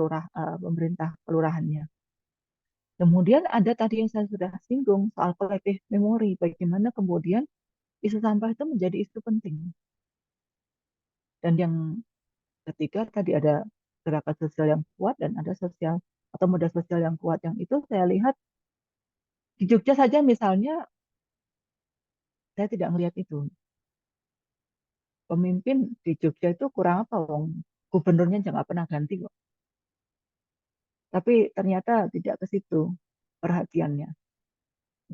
pemerintah kelurahannya. Kemudian ada tadi yang saya sudah singgung soal collective memory, bagaimana kemudian isu sampah itu menjadi isu penting. Dan yang ketiga tadi ada gerakan sosial yang kuat dan ada sosial atau modal sosial yang kuat. Yang itu saya lihat di Jogja saja misalnya saya tidak melihat itu. Pemimpin di Jogja itu kurang apa, wong gubernurnya jangan pernah ganti kok. Tapi ternyata tidak ke situ perhatiannya.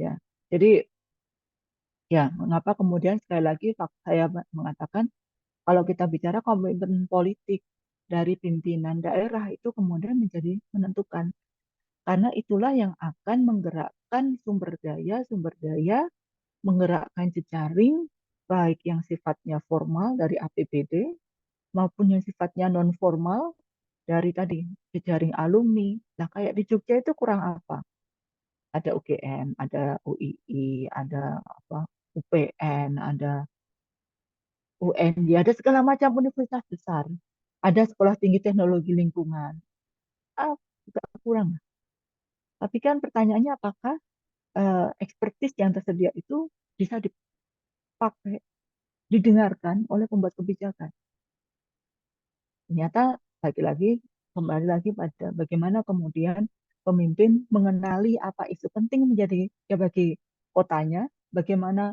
Ya, jadi ya mengapa kemudian sekali lagi saya mengatakan kalau kita bicara komitmen politik dari pimpinan daerah itu kemudian menjadi menentukan karena itulah yang akan menggerakkan sumber daya menggerakkan jejaring baik yang sifatnya formal dari APBD maupun yang sifatnya non formal dari tadi jejaring alumni. Nah, kayak di Jogja itu kurang apa? Ada UGM, ada UII, ada UPN, ada UNY, ada segala macam universitas besar. Ada sekolah tinggi teknologi lingkungan. Juga kurang. Tapi kan pertanyaannya apakah ekspertis yang tersedia itu bisa dipakai, didengarkan oleh pembuat kebijakan? Ternyata lagi-lagi kembali lagi pada bagaimana kemudian pemimpin mengenali apa isu penting menjadi ya bagi kotanya, bagaimana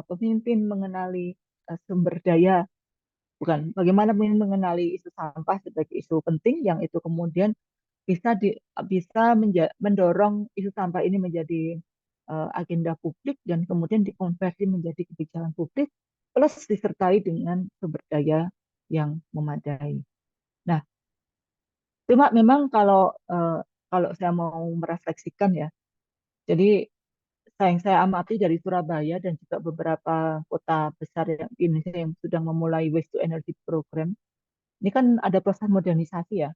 pemimpin mengenali sumber daya, bukan bagaimana pemimpin mengenali isu sampah sebagai isu penting yang itu kemudian bisa mendorong isu sampah ini menjadi agenda publik dan kemudian dikonversi menjadi kebijakan publik plus disertai dengan sumber daya yang memadai. Nah, cuma memang kalau saya mau merefleksikan ya, jadi yang saya amati dari Surabaya dan juga beberapa kota besar yang di Indonesia yang sudah memulai waste to energy program Ini kan ada proses modernisasi ya.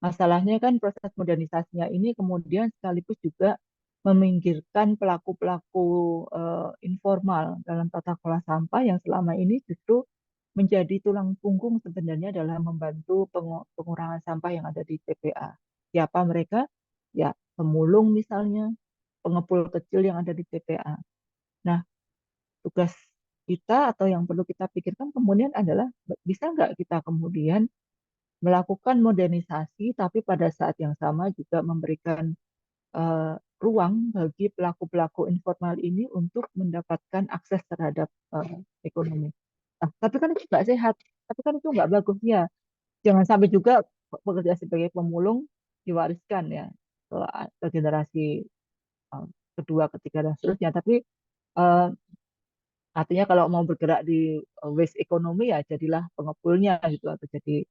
Masalahnya kan proses modernisasinya ini kemudian sekaligus juga meminggirkan pelaku-pelaku informal dalam tata kelola sampah yang selama ini justru menjadi tulang punggung sebenarnya dalam membantu pengurangan sampah yang ada di TPA. Siapa mereka? Ya, pemulung misalnya, pengepul kecil yang ada di TPA. Nah, tugas kita atau yang perlu kita pikirkan kemudian adalah bisa nggak kita kemudian melakukan modernisasi, tapi pada saat yang sama juga memberikan eh, ruang bagi pelaku-pelaku informal ini untuk mendapatkan akses terhadap ekonomi. Nah, tapi kan itu nggak sehat, tapi kan itu nggak bagus ya. Jangan sampai juga bekerja sebagai pemulung diwariskan ya ke, ke generasi eh, kedua, ketiga dan seterusnya. Tapi eh, artinya kalau mau bergerak di waste ekonomi ya jadilah pengepulnya gitu atau jadi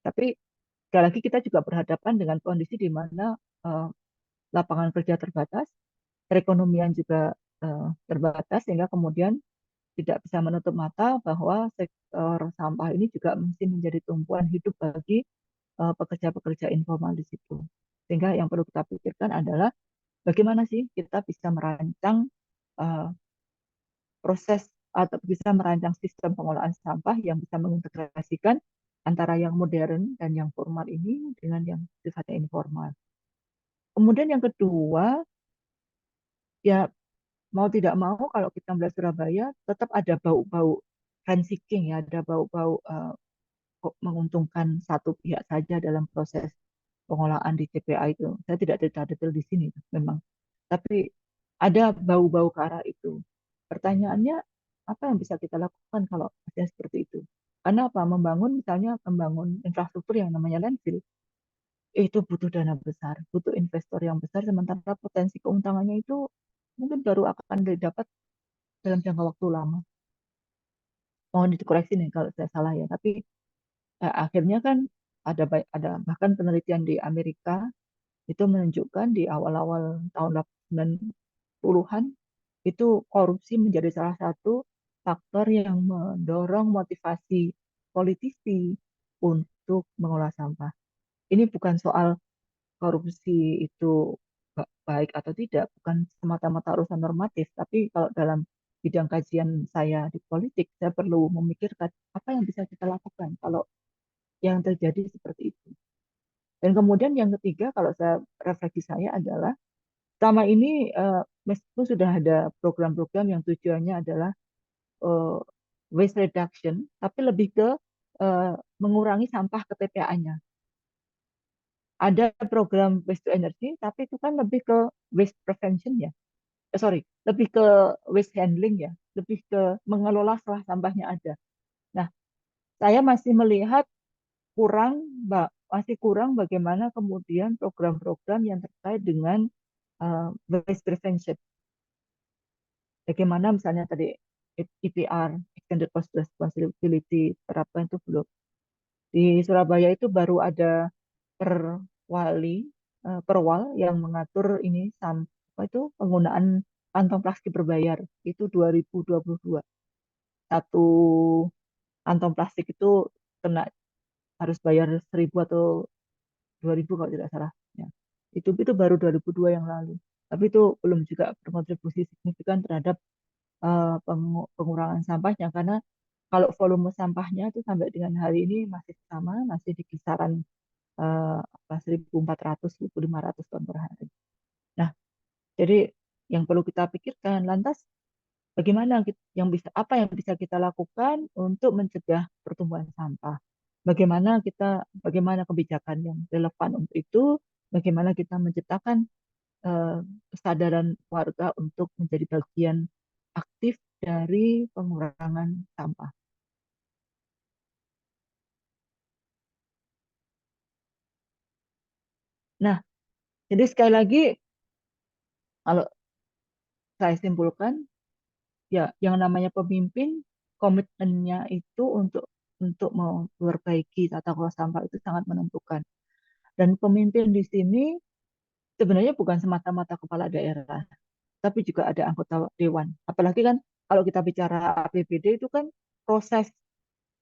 tapi sekali lagi kita juga berhadapan dengan kondisi di mana eh, lapangan kerja terbatas, perekonomian juga terbatas sehingga kemudian tidak bisa menutup mata bahwa sektor sampah ini juga mesti menjadi tumpuan hidup bagi pekerja-pekerja informal di situ. Sehingga yang perlu kita pikirkan adalah bagaimana sih kita bisa merancang eh, proses atau bisa merancang sistem pengolahan sampah yang bisa mengintegrasikan antara yang modern dan yang formal ini dengan yang sifatnya informal. Kemudian yang kedua, ya mau tidak mau kalau kita melihat Surabaya tetap ada bau-bau rent seeking ya, ada bau-bau kok menguntungkan satu pihak saja dalam proses pengolahan di TPA itu. Saya tidak detail-detail di sini memang. Tapi ada bau-bau ke arah itu. Pertanyaannya, apa yang bisa kita lakukan kalau ada seperti itu? Karena apa? Misalnya membangun infrastruktur yang namanya landfill, itu butuh dana besar, butuh investor yang besar, sementara potensi keuntungannya itu mungkin baru akan didapat dalam jangka waktu lama. Mohon dikoreksi nih kalau saya salah ya, tapi akhirnya kan ada bahkan penelitian di Amerika itu menunjukkan di awal-awal tahun 90-an itu korupsi menjadi salah satu faktor yang mendorong motivasi politisi untuk mengolah sampah. Ini bukan soal korupsi itu baik atau tidak, bukan semata-mata urusan normatif, tapi kalau dalam bidang kajian saya di politik, saya perlu memikirkan apa yang bisa kita lakukan kalau yang terjadi seperti itu. Dan kemudian yang ketiga, kalau saya refleksi saya adalah, selama ini meskipun sudah ada program-program yang tujuannya adalah eh, waste reduction, tapi lebih ke mengurangi sampah ke TPA-nya. Ada program waste to energy, tapi itu kan lebih ke waste prevention ya. Sorry, lebih ke waste handling ya, lebih ke mengelola setelah sampahnya ada. Nah, saya masih melihat kurang, masih kurang bagaimana kemudian program-program yang terkait dengan waste prevention. Bagaimana misalnya tadi EPR, Extended Post Responsibility, terapkan itu belum. Di Surabaya itu baru ada perwali, perwal yang mengatur ini apa itu penggunaan kantong plastik berbayar itu 2022. Satu kantong plastik itu kena harus bayar 1.000 atau 2.000 kalau tidak salah. Ya. Itu baru 2002 yang lalu. Tapi itu belum juga berkontribusi signifikan terhadap pengurangan sampahnya karena kalau volume sampahnya itu sampai dengan hari ini masih sama, masih di kisaran 1.400, 1.500 ton per hari. Nah, jadi yang perlu kita pikirkan lantas bagaimana apa yang bisa kita lakukan untuk mencegah pertumbuhan sampah? Bagaimana kebijakan yang relevan untuk itu? Bagaimana kita menciptakan kesadaran warga untuk menjadi bagian aktif dari pengurangan sampah. Nah, jadi sekali lagi kalau saya simpulkan, ya yang namanya pemimpin komitmennya itu untuk memperbaiki tata kelola sampah itu sangat menentukan. Dan pemimpin di sini sebenarnya bukan semata-mata kepala daerah, tapi juga ada anggota dewan. Apalagi kan kalau kita bicara APBD itu kan proses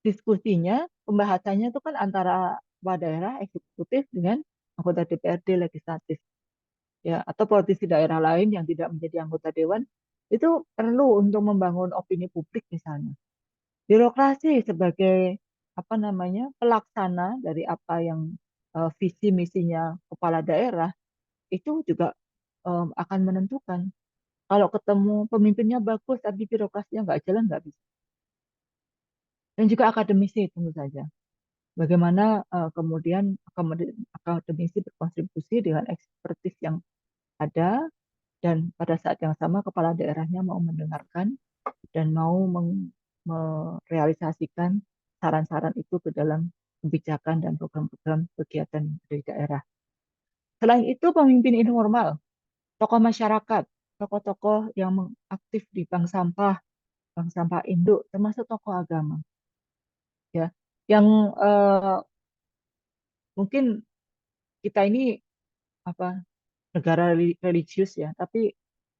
diskusinya, pembahasannya itu kan antara kepala daerah, eksekutif dengan anggota DPRD legislatif, ya, atau politisi daerah lain yang tidak menjadi anggota dewan itu perlu untuk membangun opini publik misalnya. Birokrasi sebagai apa namanya pelaksana dari apa yang visi misinya kepala daerah itu juga akan menentukan. Kalau ketemu pemimpinnya bagus tapi birokrasinya nggak jalan nggak bisa. Dan juga akademisi tentu saja. Bagaimana kemudian akademisi berkontribusi dengan ekspertis yang ada dan pada saat yang sama kepala daerahnya mau mendengarkan dan mau merealisasikan saran-saran itu ke dalam kebijakan dan program-program kegiatan dari daerah. Selain itu, pemimpin informal, tokoh masyarakat, tokoh-tokoh yang aktif di bank sampah induk, termasuk tokoh agama, ya, yang mungkin kita ini apa negara religius ya, tapi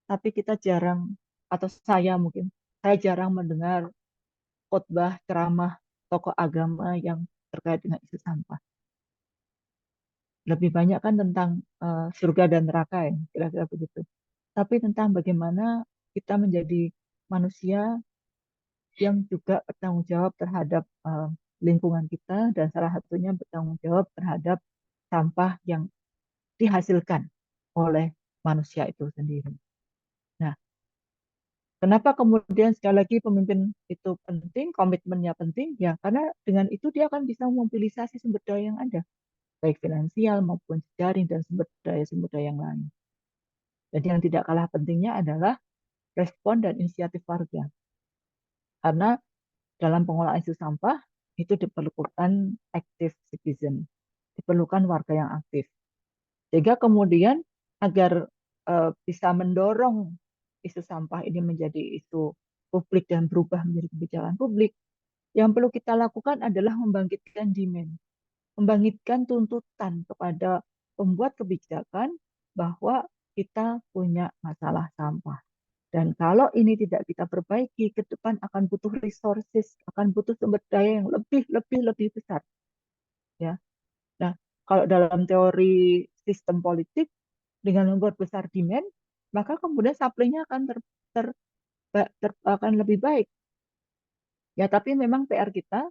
kita jarang atau saya mungkin saya jarang mendengar khotbah ceramah tokoh agama yang terkait dengan isu sampah. Lebih banyak kan tentang surga dan neraka ya, kira-kira begitu. Tapi tentang bagaimana kita menjadi manusia yang juga bertanggung jawab terhadap lingkungan kita dan salah satunya bertanggung jawab terhadap sampah yang dihasilkan oleh manusia itu sendiri. Nah, kenapa kemudian sekali lagi pemimpin itu penting, komitmennya penting? Ya, karena dengan itu dia akan bisa memobilisasi sumber daya yang ada, baik finansial maupun jejaring dan sumber daya yang lain. Jadi yang tidak kalah pentingnya adalah respon dan inisiatif warga. Karena dalam pengelolaan isu sampah itu diperlukan active citizen, diperlukan warga yang aktif. Sehingga kemudian agar bisa mendorong isu sampah ini menjadi isu publik dan berubah menjadi kebijakan publik, yang perlu kita lakukan adalah membangkitkan demand, membangkitkan tuntutan kepada pembuat kebijakan bahwa kita punya masalah sampah. Dan kalau ini tidak kita perbaiki, ke depan akan butuh resources, akan butuh sumber daya yang lebih besar. Ya. Nah, kalau dalam teori sistem politik, dengan membuat besar demand, maka kemudian supply-nya akan ter, akan lebih baik. Ya, tapi memang PR kita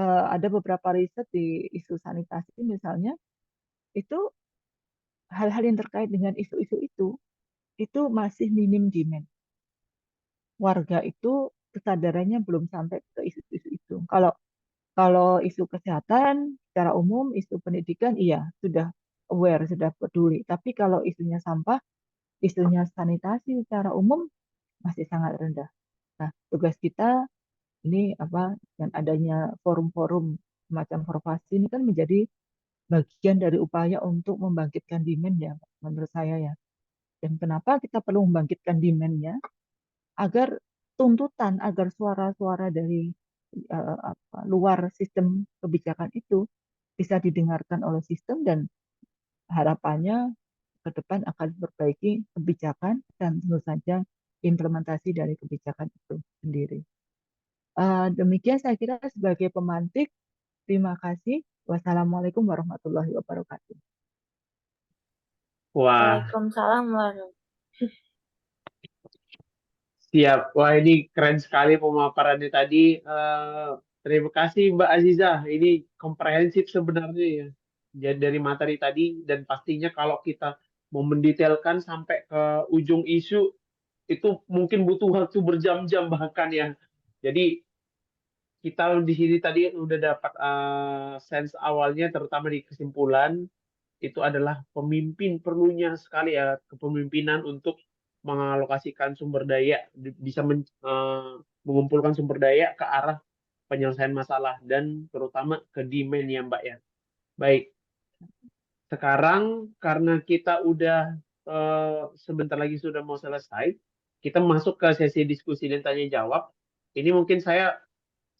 ada beberapa riset di isu sanitasi misalnya, itu hal-hal yang terkait dengan isu-isu itu masih minim demand. Warga itu kesadarannya belum sampai ke isu-isu itu. Kalau kalau isu kesehatan secara umum, isu pendidikan, iya sudah aware, sudah peduli. Tapi kalau isunya sampah, isunya sanitasi secara umum masih sangat rendah. Nah, tugas kita ini apa dan adanya forum-forum semacam Forvasi ini kan menjadi bagian dari upaya untuk membangkitkan demand ya, menurut saya ya. Dan kenapa kita perlu membangkitkan demand-nya? Agar tuntutan, agar suara-suara dari luar sistem kebijakan itu bisa didengarkan oleh sistem dan harapannya ke depan akan memperbaiki kebijakan dan tentu saja implementasi dari kebijakan itu sendiri. Demikian saya kira sebagai pemantik. Terima kasih. Wassalamualaikum warahmatullahi wabarakatuh. Wah, Waalaikumsalam warahmatullahi. siap. Wah, ini keren sekali pemaparannya tadi. Terima kasih Mbak Azizah. Ini komprehensif sebenarnya ya. Jadi dari materi tadi dan pastinya kalau kita mau mendetailkan sampai ke ujung isu itu mungkin butuh waktu berjam-jam bahkan ya. Jadi kita di sini tadi udah dapat sense awalnya terutama di kesimpulan itu adalah pemimpin perlunya sekali ya kepemimpinan untuk mengalokasikan sumber daya bisa mengumpulkan sumber daya ke arah penyelesaian masalah dan terutama ke demand ya Mbak ya. Baik, sekarang karena kita udah sebentar lagi sudah mau selesai, kita masuk ke sesi diskusi dan tanya jawab. Ini mungkin saya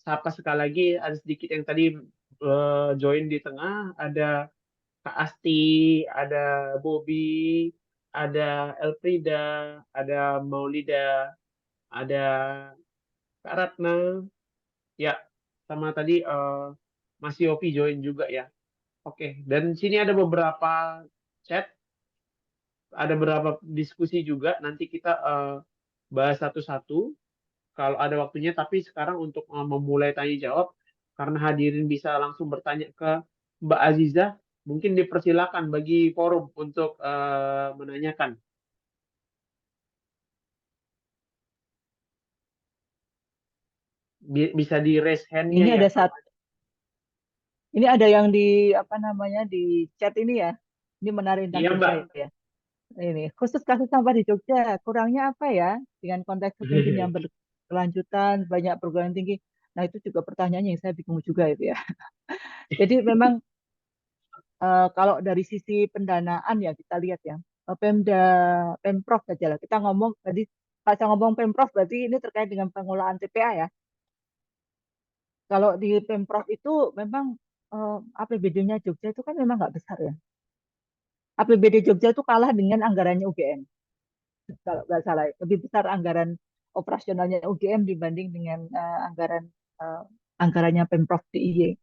sapa sekali lagi ada sedikit yang tadi join di tengah, ada Kak Asti, ada Bobby, ada Elfrida, ada Maulida, ada Kak Ratna. Ya, sama tadi Mas Yofi join juga ya. Oke, dan sini ada beberapa chat, ada beberapa diskusi juga. Nanti kita bahas satu-satu kalau ada waktunya. Tapi sekarang untuk memulai tanya jawab, karena hadirin bisa langsung bertanya ke Mbak Aziza, mungkin dipersilakan bagi forum untuk menanyakan. Bisa di raise hand-nya Ini ya. ada satu, ini ada yang di apa namanya di chat ini ya. Ini menarik tentang Iya, Jogja Mbak. ya. Ini khusus kasus sampah di Jogja, kurangnya apa ya? Dengan konteks kepemimpinan yang berkelanjutan, banyak perguruan tinggi. Nah, itu juga pertanyaannya yang saya bingung juga itu ya. Jadi memang kalau dari sisi pendanaan ya kita lihat ya, Pemprov saja lah. Kita ngomong tadi, pas saya ngomong Pemprov berarti ini terkait dengan pengelolaan TPA ya. Kalau di Pemprov itu memang APBD-nya Jogja itu kan memang nggak besar ya. APBD Jogja itu kalah dengan anggarannya UGM. Kalau nggak salah, lebih besar anggaran operasionalnya UGM dibanding dengan eh, anggarannya Pemprov DIY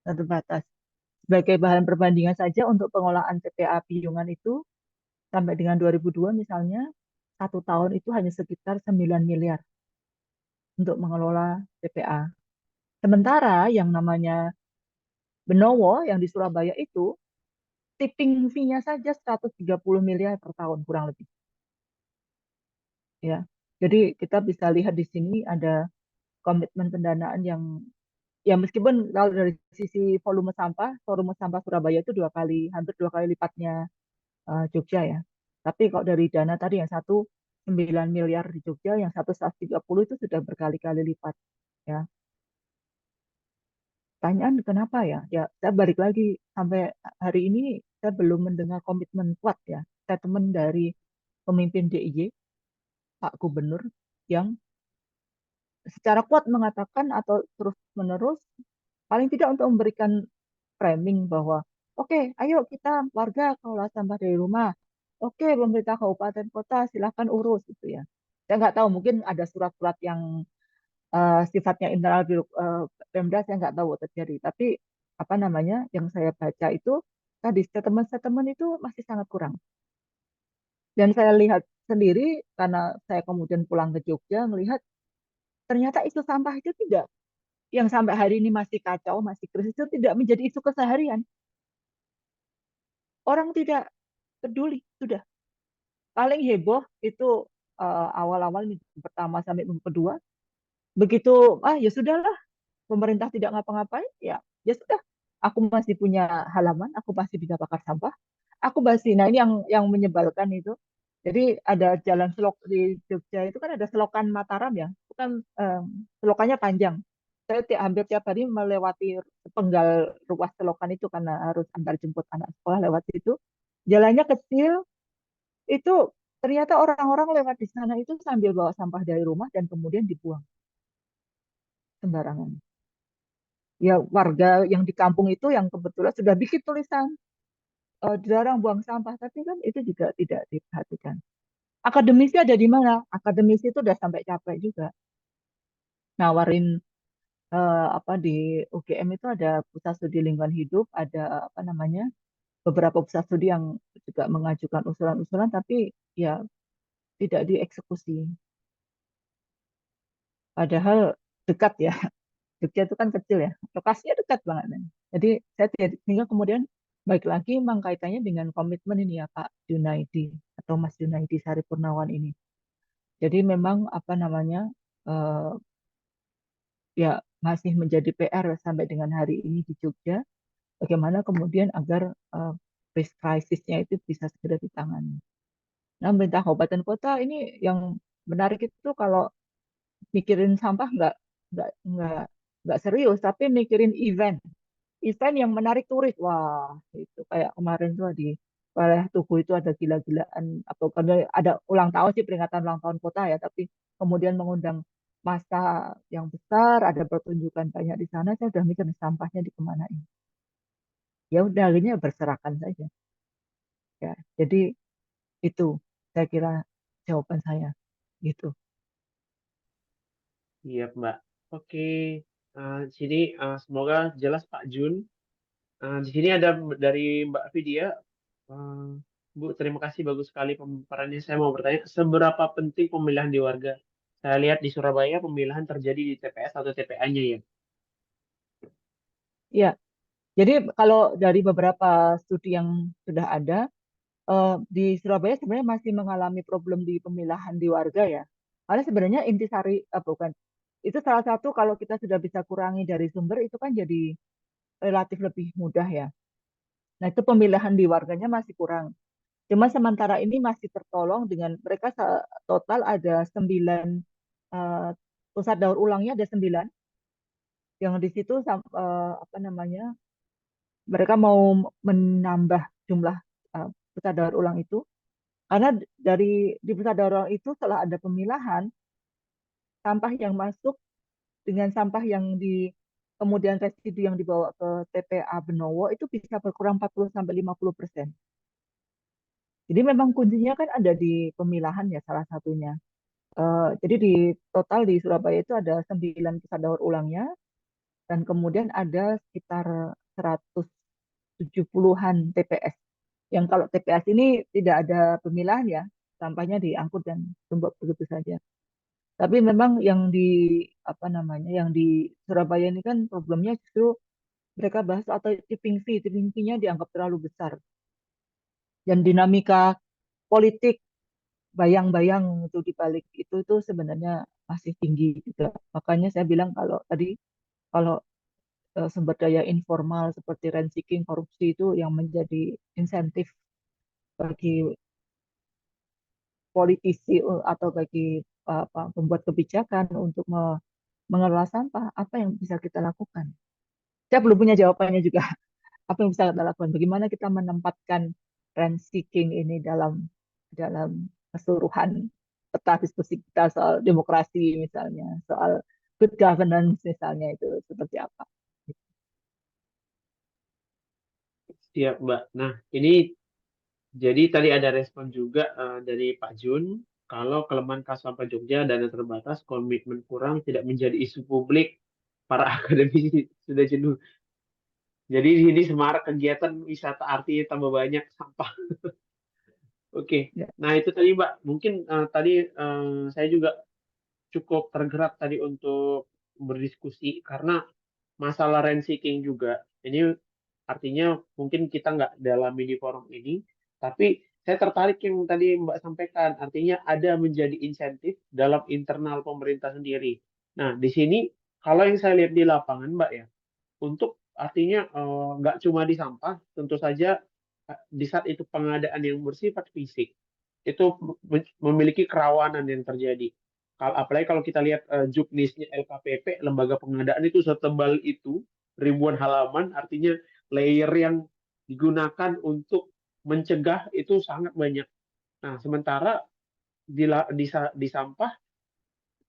terbatas. Sebagai bahan perbandingan saja untuk pengelolaan TPA Piyungan itu sampai dengan 2002 misalnya, satu tahun itu hanya sekitar 9 miliar untuk mengelola TPA. Sementara yang namanya Benowo yang di Surabaya itu, tipping fee-nya saja 130 miliar per tahun kurang lebih. Ya, jadi kita bisa lihat di sini ada komitmen pendanaan yang ya meskipun kalau dari sisi volume sampah Surabaya itu hampir dua kali lipatnya Jogja ya. Tapi kalau dari dana tadi yang satu 9 miliar di Jogja, yang satu 130 itu sudah berkali-kali lipat. Ya, pertanyaan kenapa ya? Ya, saya balik lagi sampai hari ini saya belum mendengar komitmen kuat ya, statement dari pemimpin DIY Pak Gubernur yang secara kuat mengatakan atau terus-menerus paling tidak untuk memberikan framing bahwa oke, ayo kita warga kelola sampah dari rumah. Oke, pemerintah kabupaten kota silahkan urus gitu ya. Saya nggak tahu mungkin ada surat-surat yang sifatnya internal Pemda saya nggak tahu terjadi. Tapi apa namanya yang saya baca itu tadi statement-statement itu masih sangat kurang. Dan saya lihat sendiri karena saya kemudian pulang ke Jogja melihat ternyata isu sampah itu tidak yang sampai hari ini masih kacau, masih krisis itu tidak menjadi isu keseharian. Orang tidak peduli, sudah. Paling heboh itu awal-awal minggu pertama sampai minggu kedua. Begitu, ya sudahlah, pemerintah tidak ngapa-ngapain, ya sudah. Aku masih punya halaman, aku masih bisa bakar sampah. Aku masih, nah ini yang menyebalkan itu. Jadi ada jalan selok di Jogja itu kan ada selokan Mataram ya, itu kan selokannya panjang. Saya hampir tiap hari melewati sepenggal ruas selokan itu karena harus antar jemput anak sekolah lewat situ. Jalannya kecil, itu ternyata orang-orang lewat di sana itu sambil bawa sampah dari rumah dan kemudian dibuang sembarangan. Ya warga yang di kampung itu yang kebetulan sudah bikin tulisan dilarang buang sampah, tapi kan itu juga tidak diperhatikan. Akademisi ada di mana? Akademisi itu udah sampai capek juga. Nawarin apa di UGM itu ada pusat studi lingkungan hidup, ada apa namanya beberapa pusat studi yang juga mengajukan usulan-usulan, tapi ya tidak dieksekusi. Padahal dekat ya, Jogja itu kan kecil ya, lokasinya dekat banget. Jadi saya tidak, sehingga kemudian baik lagi memang kaitannya dengan komitmen ini ya Pak Junaidi atau Mas Junaidi Saripurnawan ini. Jadi memang apa namanya eh, ya masih menjadi PR sampai dengan hari ini di Jogja. Bagaimana kemudian agar krisisnya itu bisa segera ditangani. Nah, pemerintah kabupaten kota ini yang menarik itu kalau mikirin sampah nggak nggak serius, tapi mikirin event yang menarik turis. Wah, itu kayak kemarin tuh di wilayah Tugu itu ada gila-gilaan atau karena ada ulang tahun sih peringatan ulang tahun kota ya, tapi kemudian mengundang massa yang besar, ada pertunjukan banyak di sana. Saya udah mikir nih, sampahnya dikemanain. Ya udah akhirnya berserakan saja. Ya, jadi itu saya kira jawaban saya gitu. Iya, Mbak. Oke. Di sini semoga jelas Pak Jun. Di sini ada dari Mbak Vidya. Eh, Bu, terima kasih bagus sekali pemaparannya. Saya mau bertanya, seberapa penting pemilihan di warga? Saya lihat di Surabaya pemilihan terjadi di TPS atau TPA-nya ya. Ya, jadi kalau dari beberapa studi yang sudah ada, di Surabaya sebenarnya masih mengalami problem di pemilahan di warga ya. Karena sebenarnya intisari, bukan, itu salah satu kalau kita sudah bisa kurangi dari sumber itu kan jadi relatif lebih mudah ya. Nah itu pemilihan di warganya masih kurang. Cuma sementara ini masih tertolong dengan mereka total ada 9 eh, pusat daur ulangnya ada 9 yang di situ apa namanya mereka mau menambah jumlah pusat daur ulang itu karena di pusat daur ulang itu setelah ada pemilahan sampah yang masuk dengan sampah yang di kemudian residu yang dibawa ke TPA Benowo itu bisa berkurang 40-50%. Jadi memang kuncinya kan ada di pemilahan ya salah satunya. Jadi di total di Surabaya itu ada 9 pusat daur ulangnya dan kemudian ada sekitar 170-an TPS. Yang kalau TPS ini tidak ada pemilahan ya, sampahnya diangkut dan tumbuk begitu saja. Tapi memang yang di apa namanya, yang di Surabaya ini kan problemnya justru mereka bahas atau tipping fee-nya dianggap terlalu besar dan dinamika politik bayang-bayang itu di balik itu sebenarnya masih tinggi juga. Makanya saya bilang kalau tadi kalau sumber daya informal seperti rent seeking, korupsi itu yang menjadi insentif bagi politisi atau bagi pembuat kebijakan untuk mengelola sampah, apa yang bisa kita lakukan? Saya belum punya jawabannya juga. Apa yang bisa kita lakukan? Bagaimana kita menempatkan rent seeking ini dalam dalam keseluruhan peta diskusi kita soal demokrasi misalnya, soal good governance misalnya itu seperti apa? Siap, Mbak. Nah, ini jadi tadi ada respon juga dari Pak Jun, kalau kelemahan Kas Sampah Jogja dana terbatas, komitmen kurang, tidak menjadi isu publik, para akademisi sudah jenuh. Jadi di sini semarak kegiatan wisata artinya tambah banyak sampah. Oke, Ya, nah itu tadi Mbak, mungkin tadi saya juga cukup tergerak tadi untuk berdiskusi karena masalah rent seeking juga. Ini artinya mungkin kita nggak dalami di forum ini, tapi saya tertarik yang tadi Mbak sampaikan, artinya ada menjadi insentif dalam internal pemerintah sendiri. Nah, di sini kalau yang saya lihat di lapangan Mbak ya, untuk artinya nggak cuma di sampah, tentu saja di saat itu pengadaan yang bersifat fisik itu memiliki kerawanan yang terjadi. Kalau apalagi kalau kita lihat juknisnya LKPP, lembaga pengadaan itu setebal itu, ribuan halaman, artinya layer yang digunakan untuk mencegah itu sangat banyak. Nah, sementara di sampah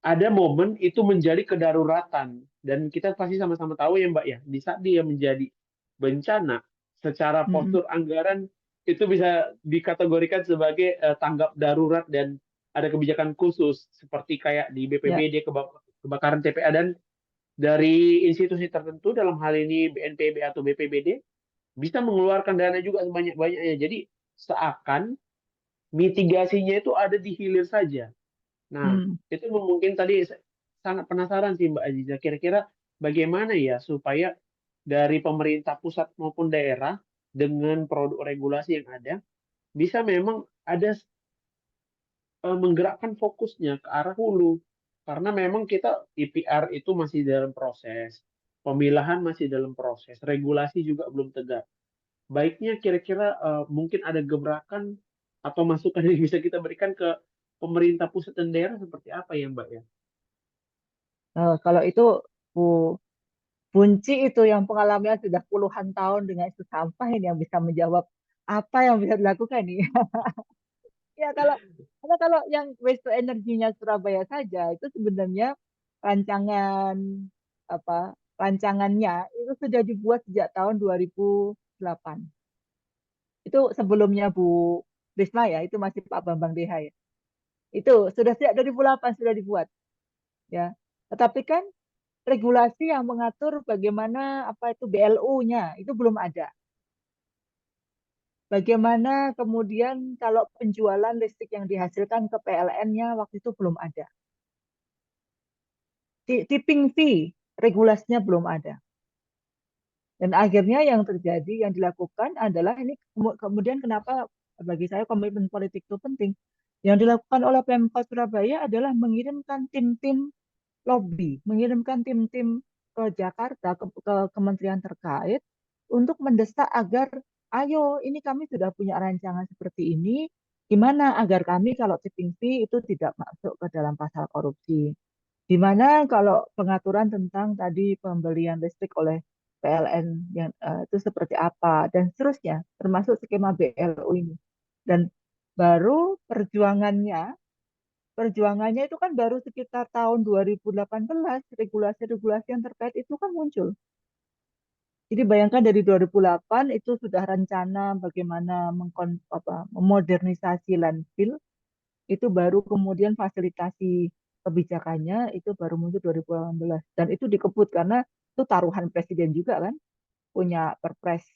ada momen itu menjadi kedaruratan dan kita pasti sama-sama tahu ya Mbak ya, di saat dia menjadi bencana secara mm-mm. postur anggaran itu bisa dikategorikan sebagai tanggap darurat dan ada kebijakan khusus seperti kayak di Ya, BPBD kebakaran TPA dan dari institusi tertentu dalam hal ini BNPB atau BPBD bisa mengeluarkan dana juga sebanyak-banyaknya. Jadi seakan mitigasinya itu ada di hilir saja. Nah, mm. itu mungkin tadi sangat penasaran sih Mbak Aziza. Kira-kira bagaimana ya supaya dari pemerintah pusat maupun daerah dengan produk regulasi yang ada bisa memang ada menggerakkan fokusnya ke arah hulu. Karena memang kita IPR itu masih dalam proses, pemilahan masih dalam proses, regulasi juga belum tegak. Baiknya kira-kira mungkin ada gebrakan atau masukan yang bisa kita berikan ke pemerintah pusat dan daerah seperti apa ya Mbak ya? Kalau itu Bu Punci itu yang pengalamannya sudah puluhan tahun dengan isu sampah ini yang bisa menjawab apa yang bisa dilakukan nih. Ya karena kalau yang waste to energinya Surabaya saja itu sebenarnya rancangan apa rancangannya itu sudah dibuat sejak tahun 2008. Itu sebelumnya Bu Risma ya, itu masih Pak Bambang DH ya. Itu sudah sejak 2008 sudah dibuat ya. Tetapi kan regulasi yang mengatur bagaimana apa itu BLU-nya itu belum ada. Bagaimana kemudian kalau penjualan listrik yang dihasilkan ke PLN-nya waktu itu belum ada. Tipping fee regulasinya belum ada. Dan akhirnya yang terjadi, yang dilakukan adalah ini kemudian kenapa bagi saya komitmen politik itu penting. Yang dilakukan oleh Pemkot Surabaya adalah mengirimkan tim-tim lobby, mengirimkan tim-tim ke Jakarta, ke kementerian terkait untuk mendesak agar, ayo ini kami sudah punya rancangan seperti ini, gimana agar kami kalau tipping fee itu tidak masuk ke dalam pasal korupsi. Di mana kalau pengaturan tentang tadi pembelian listrik oleh PLN yang itu seperti apa dan seterusnya, termasuk skema BLU ini. Dan baru perjuangannya itu kan baru sekitar tahun 2018 regulasi-regulasi yang terkait itu kan muncul. Jadi bayangkan dari 2008 itu sudah rencana bagaimana memodernisasi landfill, itu baru kemudian fasilitasi kebijakannya itu baru muncul 2018 dan itu dikebut karena itu taruhan presiden juga kan, punya perpres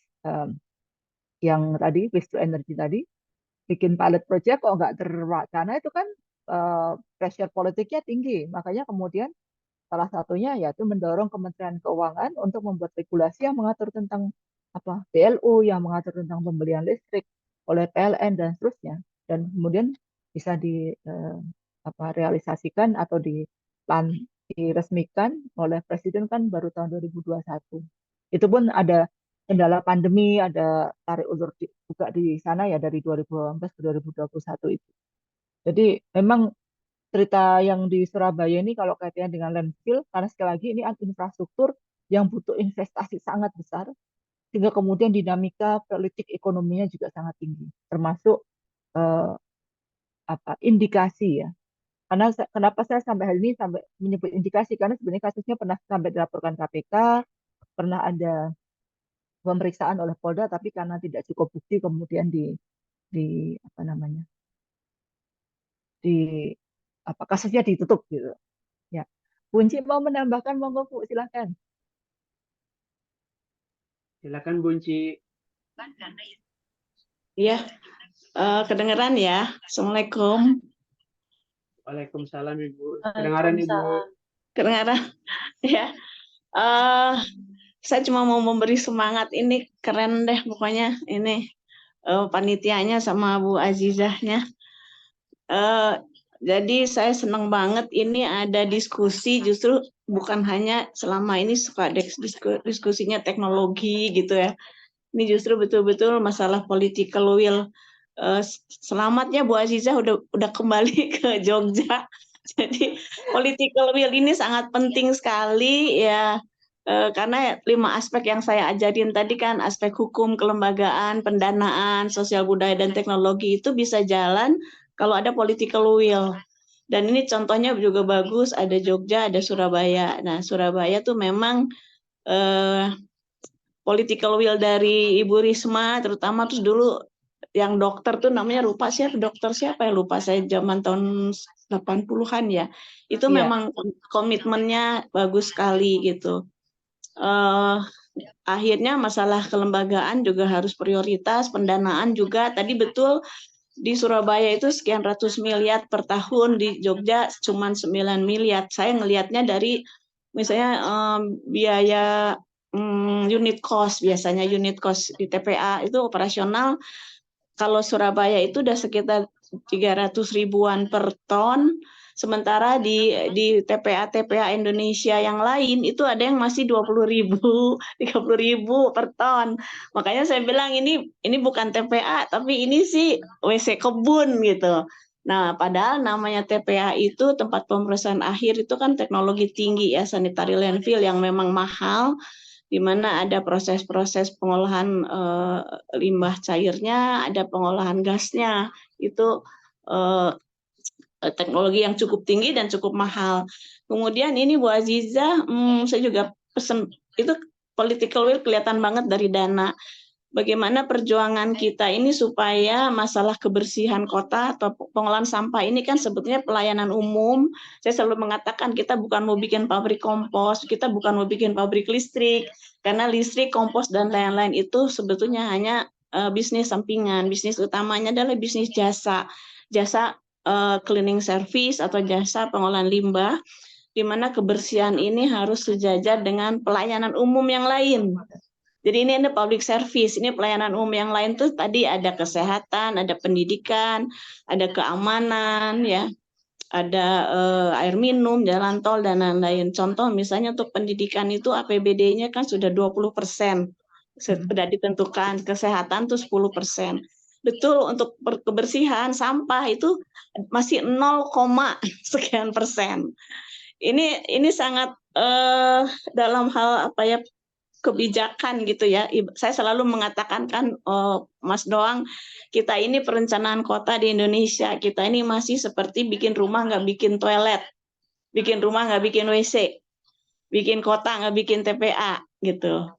yang tadi waste to energy tadi, bikin pilot project kok nggak terwacana itu kan pressure politiknya tinggi, makanya kemudian salah satunya yaitu mendorong Kementerian Keuangan untuk membuat regulasi yang mengatur tentang apa BLU, yang mengatur tentang pembelian listrik oleh PLN dan seterusnya, dan kemudian bisa realisasikan atau diresmikan oleh Presiden kan baru tahun 2021. Itu pun ada kendala pandemi, ada tarik ulur juga di sana ya dari 2018 ke 2021 itu. Jadi memang cerita yang di Surabaya ini kalau kaitannya dengan landfill, karena sekali lagi ini infrastruktur yang butuh investasi sangat besar, sehingga kemudian dinamika politik ekonominya juga sangat tinggi, termasuk eh, indikasi ya. Karena kenapa saya sampai hari ini sampai menyebut indikasi, karena sebenarnya kasusnya pernah sampai dilaporkan KPK, pernah ada pemeriksaan oleh Polda, tapi karena tidak cukup bukti kemudian di apa namanya di kasusnya ditutup gitu. Ya, Bunci mau menambahkan, monggo Bu, silakan. Silakan Bunci. Iya, kedengeran ya. Assalamualaikum. Waalaikumsalam Ibu. Kedengaran Ibu. Kedengaran ya. Saya cuma mau memberi semangat, ini keren deh pokoknya ini panitianya sama Bu Azizahnya. Jadi saya senang banget ini ada diskusi, justru bukan hanya selama ini suka diskusinya teknologi gitu ya. Ini justru betul-betul masalah political will. Selamat ya Bu Azizah udah kembali ke Jogja. Jadi political will ini sangat penting sekali ya. Karena 5 aspek yang saya ajarin tadi kan, aspek hukum, kelembagaan, pendanaan, sosial budaya, dan teknologi itu bisa jalan kalau ada political will. Dan ini contohnya juga bagus, ada Jogja, ada Surabaya. Nah, Surabaya tuh memang political will dari Ibu Risma, terutama terus dulu yang dokter tuh namanya lupa dokter siapa ya, lupa saya, zaman tahun 80-an ya. Itu memang komitmennya bagus sekali gitu. Akhirnya masalah kelembagaan juga harus prioritas, pendanaan juga. Tadi betul di Surabaya itu sekian ratus miliar per tahun, di Jogja cuma 9 miliar. Saya ngelihatnya dari misalnya biaya unit cost, biasanya unit cost di TPA itu operasional. Kalau Surabaya itu udah sekitar 300 ribuan per ton, sementara di TPA Indonesia yang lain itu ada yang masih 20 ribu, 30 ribu per ton. Makanya saya bilang ini bukan TPA, tapi ini sih WC kebun gitu. Nah, padahal namanya TPA itu tempat pemrosesan akhir, itu kan teknologi tinggi ya, sanitary landfill yang memang mahal, di mana ada proses-proses pengolahan limbah cairnya, ada pengolahan gasnya. Itu teknologi yang cukup tinggi dan cukup mahal. Kemudian ini Bu Aziza, saya juga pesen, itu political will kelihatan banget dari dana. bagaimana perjuangan kita ini supaya masalah kebersihan kota atau pengolahan sampah ini kan sebetulnya pelayanan umum. Saya selalu mengatakan kita bukan mau bikin pabrik kompos, kita bukan mau bikin pabrik listrik, karena listrik, kompos, dan lain-lain itu sebetulnya hanya bisnis sampingan. Bisnis utamanya adalah bisnis jasa cleaning service atau jasa pengolahan limbah, di mana kebersihan ini harus sejajar dengan pelayanan umum yang lain. Jadi ini ada public service, ini pelayanan umum yang lain tuh tadi ada kesehatan, ada pendidikan, ada keamanan, ya, ada air minum, jalan tol, dan lain-lain. Contoh misalnya untuk pendidikan itu APBD-nya kan sudah 20%, sudah ditentukan, kesehatan tuh 10%. Betul, untuk kebersihan sampah itu masih 0, sekian persen. Ini sangat dalam hal apa ya, kebijakan gitu ya. Saya selalu mengatakan kan, Mas Doang, kita ini perencanaan kota di Indonesia, kita ini masih seperti bikin rumah nggak bikin toilet, bikin rumah nggak bikin WC, bikin kota nggak bikin TPA gitu.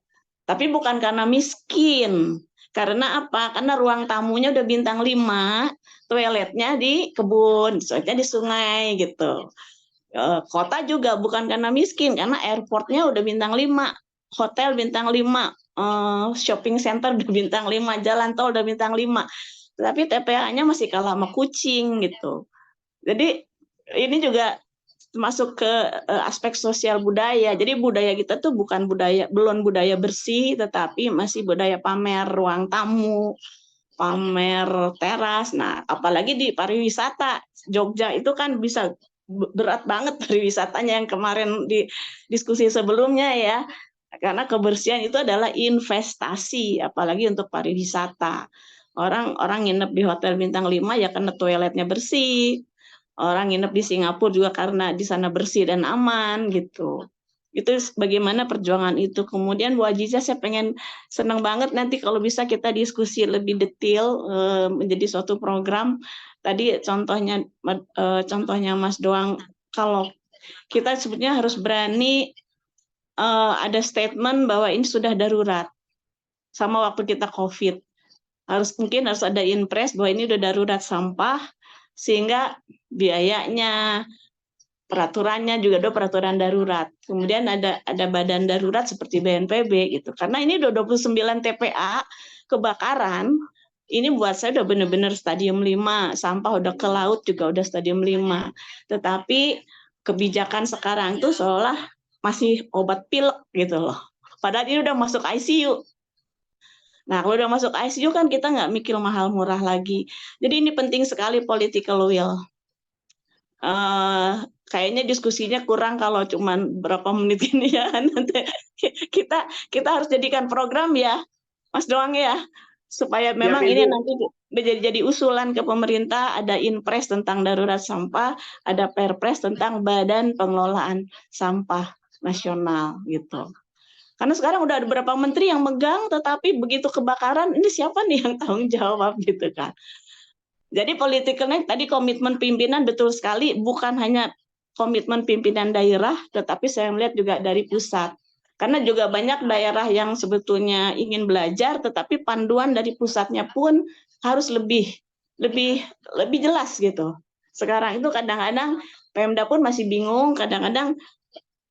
Tapi bukan karena miskin. Karena apa? Karena ruang tamunya udah bintang 5, toiletnya di kebun, soalnya di sungai gitu. Kota juga bukan karena miskin, karena airportnya udah bintang 5, hotel bintang 5, shopping center udah bintang 5, jalan tol udah bintang 5. Tapi TPA-nya masih kalah sama kucing gitu. Jadi ini juga masuk ke aspek sosial budaya. Jadi budaya kita tuh belum budaya bersih, tetapi masih budaya pamer ruang tamu, pamer teras. Nah, apalagi di pariwisata, Jogja itu kan bisa berat banget pariwisatanya yang kemarin di diskusi sebelumnya ya. Karena kebersihan itu adalah investasi, apalagi untuk pariwisata. Orang nginep di hotel bintang 5 ya karena toiletnya bersih. Orang nginep di Singapura juga karena di sana bersih dan aman gitu. Itu bagaimana perjuangan itu. Kemudian Bu Aziza, saya senang banget nanti kalau bisa kita diskusi lebih detail menjadi suatu program. Tadi contohnya Mas Doang, kalau kita sebetulnya harus berani ada statement bahwa ini sudah darurat. Sama waktu kita COVID, mungkin harus ada impres bahwa ini udah darurat sampah, sehingga biayanya, peraturannya juga ada peraturan darurat. Kemudian ada badan darurat seperti BNPB gitu. Karena ini udah 29 TPA kebakaran, ini buat saya udah benar-benar stadium 5, sampah udah ke laut juga udah stadium 5. Tetapi kebijakan sekarang itu seolah masih obat pilek gitu loh. Padahal ini udah masuk ICU. Nah, kalau udah masuk ICU kan kita nggak mikir mahal murah lagi. Jadi ini penting sekali political will. Kayaknya diskusinya kurang kalau cuma berapa menit ini ya. Nanti kita harus jadikan program ya, Mas Doang ya, supaya memang ini nanti jadi usulan ke pemerintah. Ada Inpres tentang darurat sampah, ada Perpres tentang Badan Pengelolaan Sampah Nasional gitu. Karena sekarang udah ada beberapa menteri yang megang, tetapi begitu kebakaran ini siapa nih yang tanggung jawab gitu kan. Jadi politikalnya tadi komitmen pimpinan betul sekali, bukan hanya komitmen pimpinan daerah, tetapi saya melihat juga dari pusat. Karena juga banyak daerah yang sebetulnya ingin belajar, tetapi panduan dari pusatnya pun harus lebih jelas gitu. Sekarang itu kadang-kadang Pemda pun masih bingung, kadang-kadang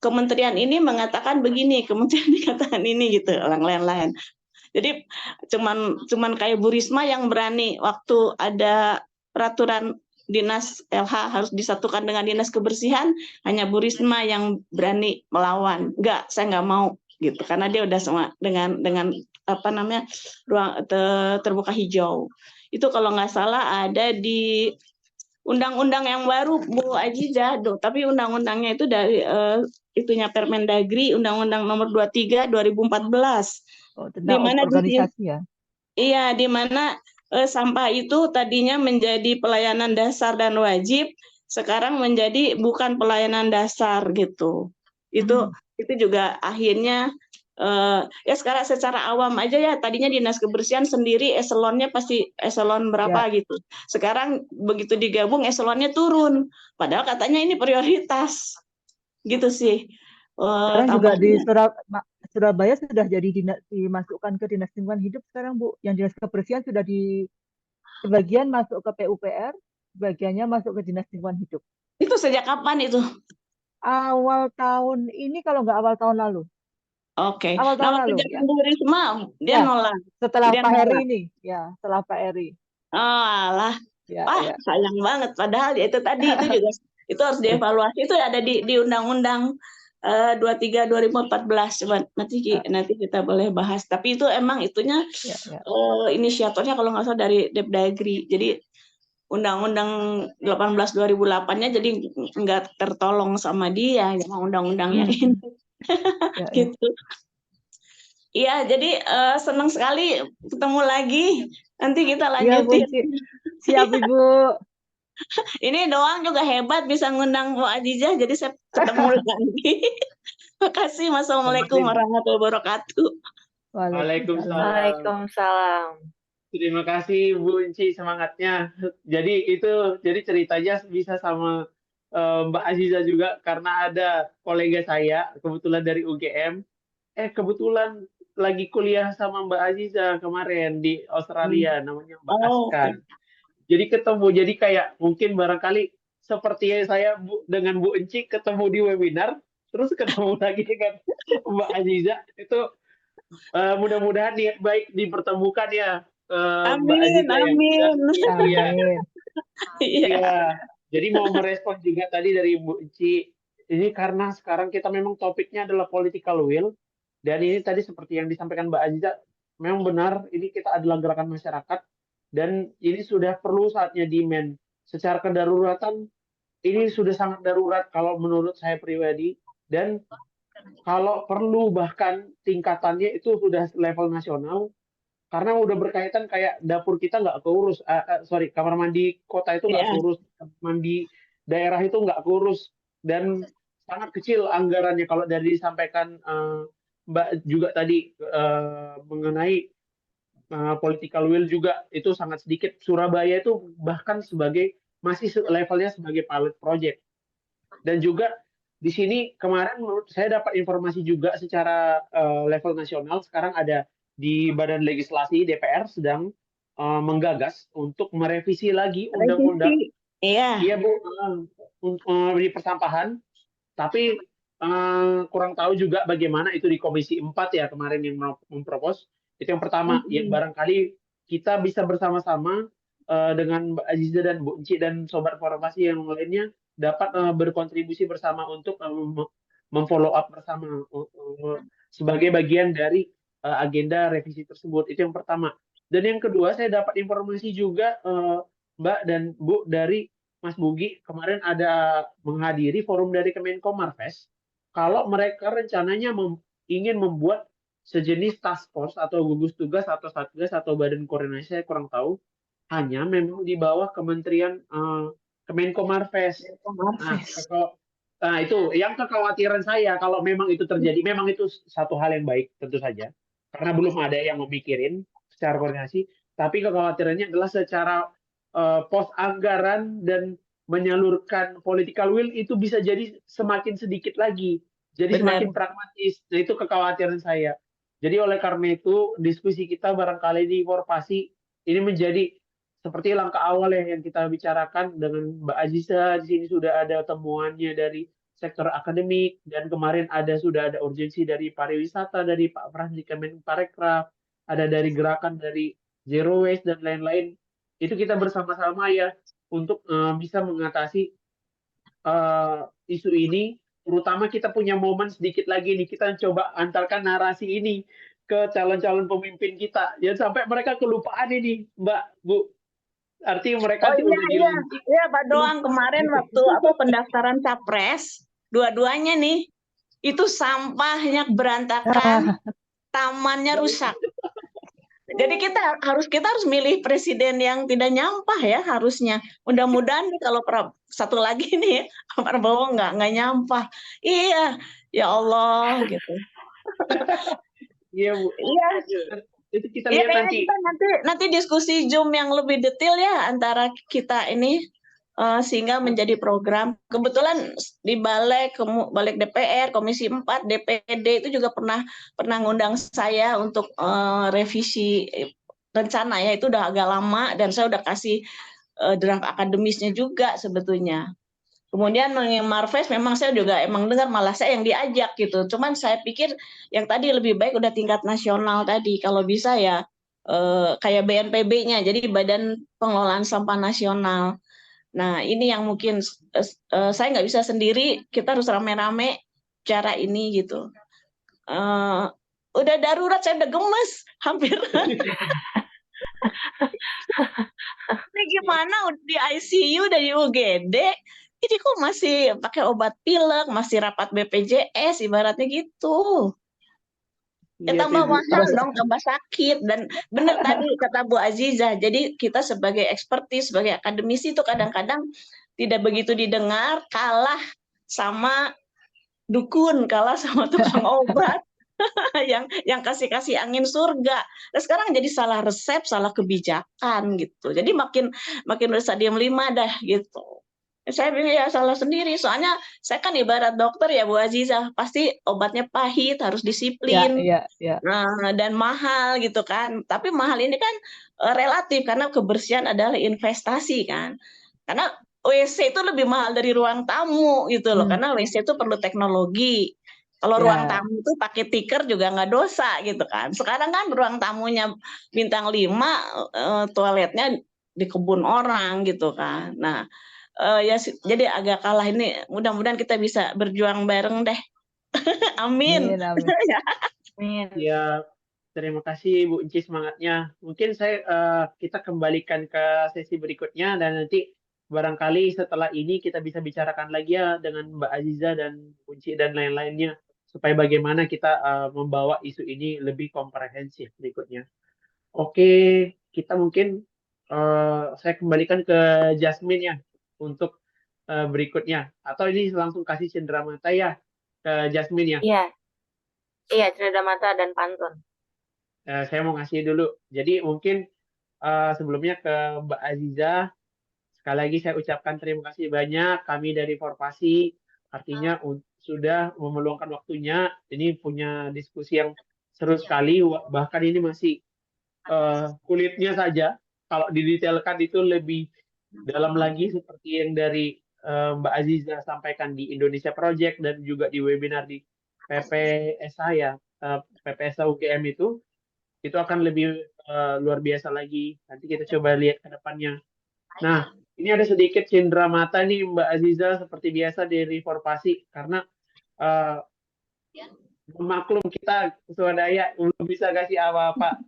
kementerian ini mengatakan begini, kementerian dikatakan ini gitu, orang lain-lain. Jadi cuman kayak Bu Risma yang berani waktu ada peraturan dinas LH harus disatukan dengan dinas kebersihan, hanya Bu Risma yang berani melawan. Enggak, saya nggak mau gitu, karena dia udah sama dengan apa namanya ruang terbuka hijau. Itu kalau nggak salah ada di undang-undang yang baru Bu Aziza, tapi undang-undangnya itu dari itunya Permendagri, Undang-Undang Nomor 23 2014. Tentang organisasi ya. Iya, di mana sampah itu tadinya menjadi pelayanan dasar dan wajib, sekarang menjadi bukan pelayanan dasar gitu. Itu juga akhirnya ya sekarang secara awam aja ya, tadinya dinas kebersihan sendiri eselonnya pasti eselon berapa gitu. Sekarang begitu digabung eselonnya turun, padahal katanya ini prioritas gitu sih. Sekarang juga di Surabaya sudah jadi dimasukkan ke dinas lingkungan hidup sekarang Bu. Yang dinas kebersihan sudah sebagian masuk ke PUPR, sebagiannya masuk ke dinas lingkungan hidup. Itu sejak kapan itu? Awal tahun ini kalau nggak awal tahun lalu. Oke. Awal Nah, tahun waktu lalu zaman ya. Bu Risma dia Ya, nolak. setelah Dia Pak Heri nolak. ini, ya, setelah Pak Heri. Oh, alah. Ya, Wah, ya. sayang banget. Padahal ya itu tadi itu juga itu harus dievaluasi. Itu ada di Undang-Undang 23 2014. Coba nanti kita boleh bahas. Tapi itu emang itunya Ya, ya. inisiatornya kalau nggak salah dari Depdagri. Jadi Undang-Undang 18 2008-nya jadi nggak tertolong sama dia, sama undang-undangnya ini. Ya, ya. Gitu. Iya, jadi senang sekali ketemu lagi. Nanti kita Iya, Bu. lanjutin. Siap, Ibu. Ini doang juga hebat bisa ngundang Bu Azizah, jadi saya ketemu lagi. Makasih. Wassalamualaikum warahmatullahi wabarakatuh. Waalaikumsalam. Waalaikumsalam. Terima kasih Bu Enci semangatnya. Jadi ceritanya bisa sama Mbak Aziza juga karena ada kolega saya kebetulan dari UGM. Kebetulan lagi kuliah sama Mbak Aziza kemarin di Australia, namanya Mbak Askan. Jadi ketemu, jadi kayak mungkin barangkali seperti saya dengan Bu Enci ketemu di webinar, terus ketemu lagi dengan Mbak Aziza, itu mudah-mudahan niat baik dipertemukan ya, Mbak Amin, Aziza ya. amin. Iya, Iya. iya. Jadi mau merespon juga tadi dari Bu Enci, ini karena sekarang kita memang topiknya adalah political will, dan ini tadi seperti yang disampaikan Mbak Aziza, memang benar ini kita adalah gerakan masyarakat, dan ini sudah perlu saatnya demand. Secara kedaruratan, ini sudah sangat darurat kalau menurut saya pribadi, dan kalau perlu bahkan tingkatannya itu sudah level nasional, karena udah berkaitan kayak dapur kita nggak keurus, kamar mandi kota itu nggak keurus, kamar mandi daerah itu nggak keurus, dan sangat kecil anggarannya kalau dari disampaikan Mbak juga tadi mengenai political will juga itu sangat sedikit. Surabaya itu bahkan masih levelnya sebagai pilot project. Dan juga di sini kemarin menurut saya dapat informasi juga secara level nasional, sekarang ada di Badan Legislasi DPR sedang menggagas untuk merevisi lagi undang-undang. Iya Bu, di persampahan. Tapi kurang tahu juga bagaimana itu di Komisi 4 ya kemarin yang mempropos. Itu yang pertama, ya barangkali kita bisa bersama-sama dengan Mbak Aziza dan Bu Enci dan sobat formasi yang lainnya dapat berkontribusi bersama untuk memfollow up bersama sebagai bagian dari agenda revisi tersebut. Itu yang pertama. Dan yang kedua, saya dapat informasi juga Mbak dan Bu dari Mas Bugi kemarin ada menghadiri forum dari Kemenko Marves. Kalau mereka rencananya ingin membuat sejenis task force atau gugus tugas atau satgas atau badan koordinasi, saya kurang tahu, hanya memang di bawah Kementerian Kemenko Marves. Nah, itu yang kekhawatiran saya kalau memang itu terjadi, memang itu satu hal yang baik tentu saja, karena belum ada yang memikirin secara koordinasi, tapi kekhawatirannya adalah secara pos anggaran dan menyalurkan political will itu bisa jadi semakin sedikit lagi, jadi semakin pragmatis. Nah, itu kekhawatiran saya. Jadi oleh karena itu diskusi kita barangkali di Forpasi ini menjadi seperti langkah awal yang kita bicarakan dengan Mbak Aziza. Di sini sudah ada temuannya dari sektor akademik, dan kemarin sudah ada urgensi dari pariwisata dari Pak Frans di Kemenparekraf, ada dari gerakan dari Zero Waste dan lain-lain. Itu kita bersama-sama ya untuk bisa mengatasi isu ini. Terutama kita punya momen sedikit lagi nih, kita coba antarkan narasi ini ke calon-calon pemimpin kita. Jangan sampai mereka kelupaan ini, Mbak, Bu. Artinya mereka udah dilantik. Iya, Pak Doang kemarin waktu pendaftaran capres, dua-duanya nih, itu sampahnya berantakan, tamannya rusak. Jadi kita harus milih presiden yang tidak nyampah ya harusnya. Mudah-mudahan kalau satu lagi nih Prabowo nggak nyampah. Iya, ya Allah gitu. Iya Bu. Iya. Itu kita lihat nanti diskusi Zoom yang lebih detail ya antara kita ini sehingga menjadi program. Kebetulan di balik DPR, Komisi 4, DPD itu juga pernah ngundang saya untuk revisi rencana ya, itu udah agak lama dan saya udah kasih draft akademisnya juga sebetulnya. Kemudian Marves memang saya juga emang dengar malah saya yang diajak gitu. Cuman saya pikir yang tadi lebih baik udah tingkat nasional tadi. Kalau bisa ya kayak BNPB-nya, jadi Badan Pengelolaan Sampah Nasional. Nah, ini yang mungkin saya nggak bisa sendiri, kita harus rame-rame cara ini gitu. Udah darurat, saya udah gemes, hampir. Ini gimana di ICU dari UGD, ini kok masih pakai obat pilek, masih rapat BPJS, ibaratnya gitu. Ya Iya sih tambah Bu. mahal dong, tambah sakit. Dan benar tadi kata Bu Aziza, jadi kita sebagai ekspertis, sebagai akademisi itu kadang-kadang tidak begitu didengar, kalah sama dukun, kalah sama tukang obat yang kasih angin surga. Nah, sekarang jadi salah resep, salah kebijakan gitu. Jadi makin udah stadium 5 dah gitu. Saya bilang ya salah sendiri, soalnya saya kan ibarat dokter ya Bu Aziza, pasti obatnya pahit, harus Ya, disiplin. ya, ya. Nah, dan mahal gitu kan. Tapi mahal ini kan relatif karena kebersihan adalah investasi kan. Karena WC itu lebih mahal dari ruang tamu gitu loh. Hmm, Karena WC itu perlu teknologi. Kalau ruang ya, tamu itu pakai tikar juga nggak dosa gitu kan. Sekarang kan ruang tamunya bintang 5, toiletnya di kebun orang gitu kan. Nah, ya jadi agak kalah ini. Mudah-mudahan kita bisa berjuang bareng deh. Amin. amin, amin. Ya. Amin. Ya, terima kasih Bu Enci semangatnya. Mungkin kita kembalikan ke sesi berikutnya dan nanti barangkali setelah ini kita bisa bicarakan lagi ya dengan Mbak Aziza dan Bu Enci dan lain-lainnya supaya bagaimana kita membawa isu ini lebih komprehensif berikutnya. Oke, kita mungkin saya kembalikan ke Jasmine ya untuk berikutnya. Atau ini langsung kasih cenderamata ya ke Jasmine ya. Iya, iya, cenderamata dan pantun. Saya mau ngasih dulu. Jadi mungkin sebelumnya ke Mbak Aziza, sekali lagi saya ucapkan terima kasih banyak. Kami dari Forpasi artinya sudah memeluangkan waktunya. Ini punya diskusi yang seru sekali. Bahkan ini masih kulitnya saja. Kalau didetailkan itu lebih dalam lagi seperti yang dari Mbak Aziza sampaikan di Indonesia Project dan juga di webinar di PPSA ya, PPSA UGM itu akan lebih luar biasa lagi. Nanti kita coba lihat ke depannya. Nah, ini ada sedikit cenderamata nih Mbak Aziza seperti biasa dari Forpasi karena uh, maklum kita swadaya belum bisa kasih apa-apa.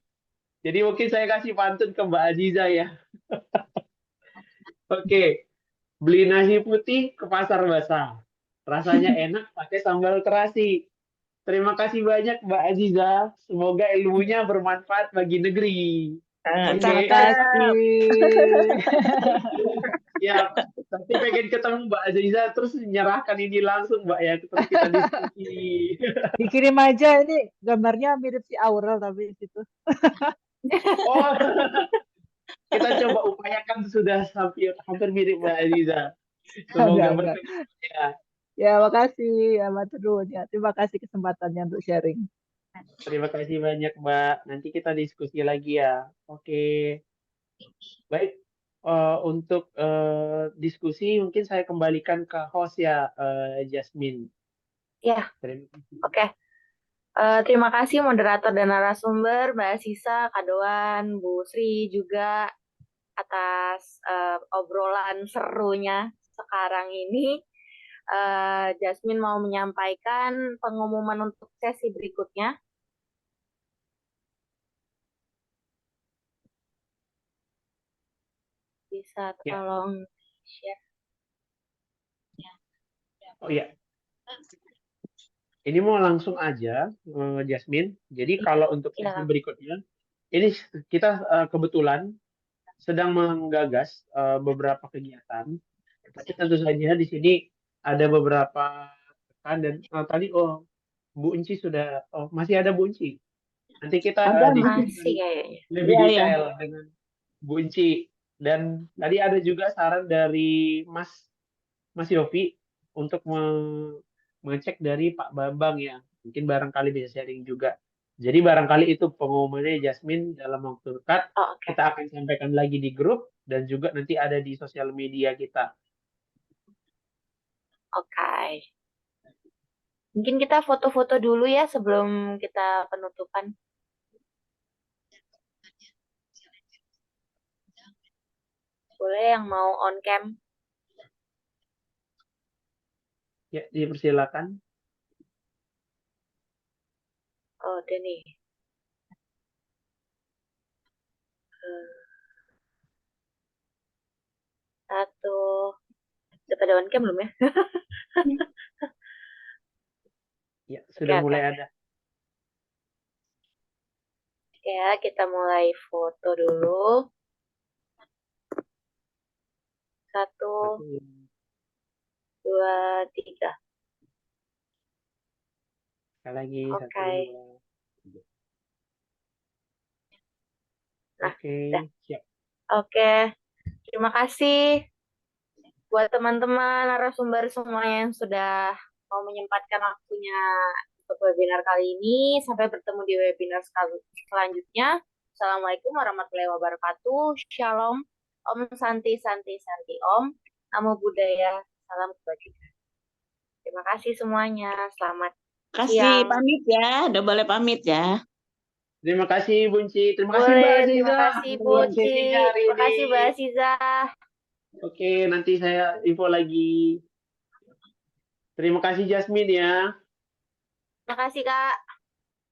Jadi mungkin saya kasih pantun ke Mbak Aziza ya. Oke, beli nasi putih ke pasar basah. Rasanya enak pakai sambal terasi. Terima kasih banyak Mbak Aziza. Semoga ilmunya bermanfaat bagi negeri. Oke. Terima Cakep. kasih. Ya, nanti pengen ketemu Mbak Aziza terus menyerahkan ini langsung Mbak ya, terus kita diskusi. Dikirim aja ini gambarnya mirip si Aurel tapi situ. Oh, kita coba upayakan sudah hampir mirip Mbak Aziza. Semoga Enggak. bertemu ya. Ya, makasih ya matur nuwun ya. Terima kasih kesempatannya untuk sharing. Terima kasih banyak Mbak. Nanti kita diskusi lagi ya. Oke. Baik. Untuk diskusi mungkin saya kembalikan ke host ya, Jasmine. Ya, Terima kasih. oke. Terima kasih moderator dan narasumber, Mbak Sisa, Kak Doan, Bu Sri juga atas obrolan serunya sekarang ini. Jasmine mau menyampaikan pengumuman untuk sesi berikutnya. Bisa Ya. tolong share. Oh iya. Ini mau langsung aja, Jasmine. Jadi kalau untuk sesi Silakan. berikutnya, ini kita kebetulan sedang menggagas beberapa kegiatan. Tapi tentu saja di sini ada beberapa rekan dan tadi Bu Unci sudah masih ada Bu Unci. Nanti kita Ada diskusi Masih kayaknya. lebih Iya, iya. detail dengan Bu Unci. Dan tadi ada juga saran dari Mas Yofi untuk mengecek dari Pak Bambang ya. Mungkin barangkali bisa sharing juga. Jadi barangkali itu pengumumannya Jasmine dalam waktu dekat. Oh, oke. Kita akan sampaikan lagi di grup dan juga nanti ada di sosial media kita. Oke. Mungkin kita foto-foto dulu ya sebelum kita penutupan. Boleh yang mau on cam? Ya, dipersilakan. Oh, udah nih. Satu. Udah pada on cam belum ya? Ya, sudah Oke, mulai oke. ada. Oke ya, kita mulai foto dulu. Satu, dua, tiga. Sekali lagi, Oke. satu, dua. Nah, Oke, udah. siap. Oke. Terima kasih buat teman-teman narasumber semuanya yang sudah mau menyempatkan waktunya untuk webinar kali ini. Sampai bertemu di webinar selanjutnya. Assalamualaikum warahmatullahi wabarakatuh. Shalom. Om Santi Santi Santi Om. Namo Buddhaya. Salam kebajikan. Terima kasih semuanya. Selamat Kasih siang. pamit ya, udah boleh pamit ya. Terima kasih Bunci. Terima kasih Mbak Boleh, Aziza terima kasih buat Bunci. sesinya hari Terima ini. kasih Mbak Aziza. Oke, nanti saya info lagi. Terima kasih Jasmine ya. Terima kasih Kak.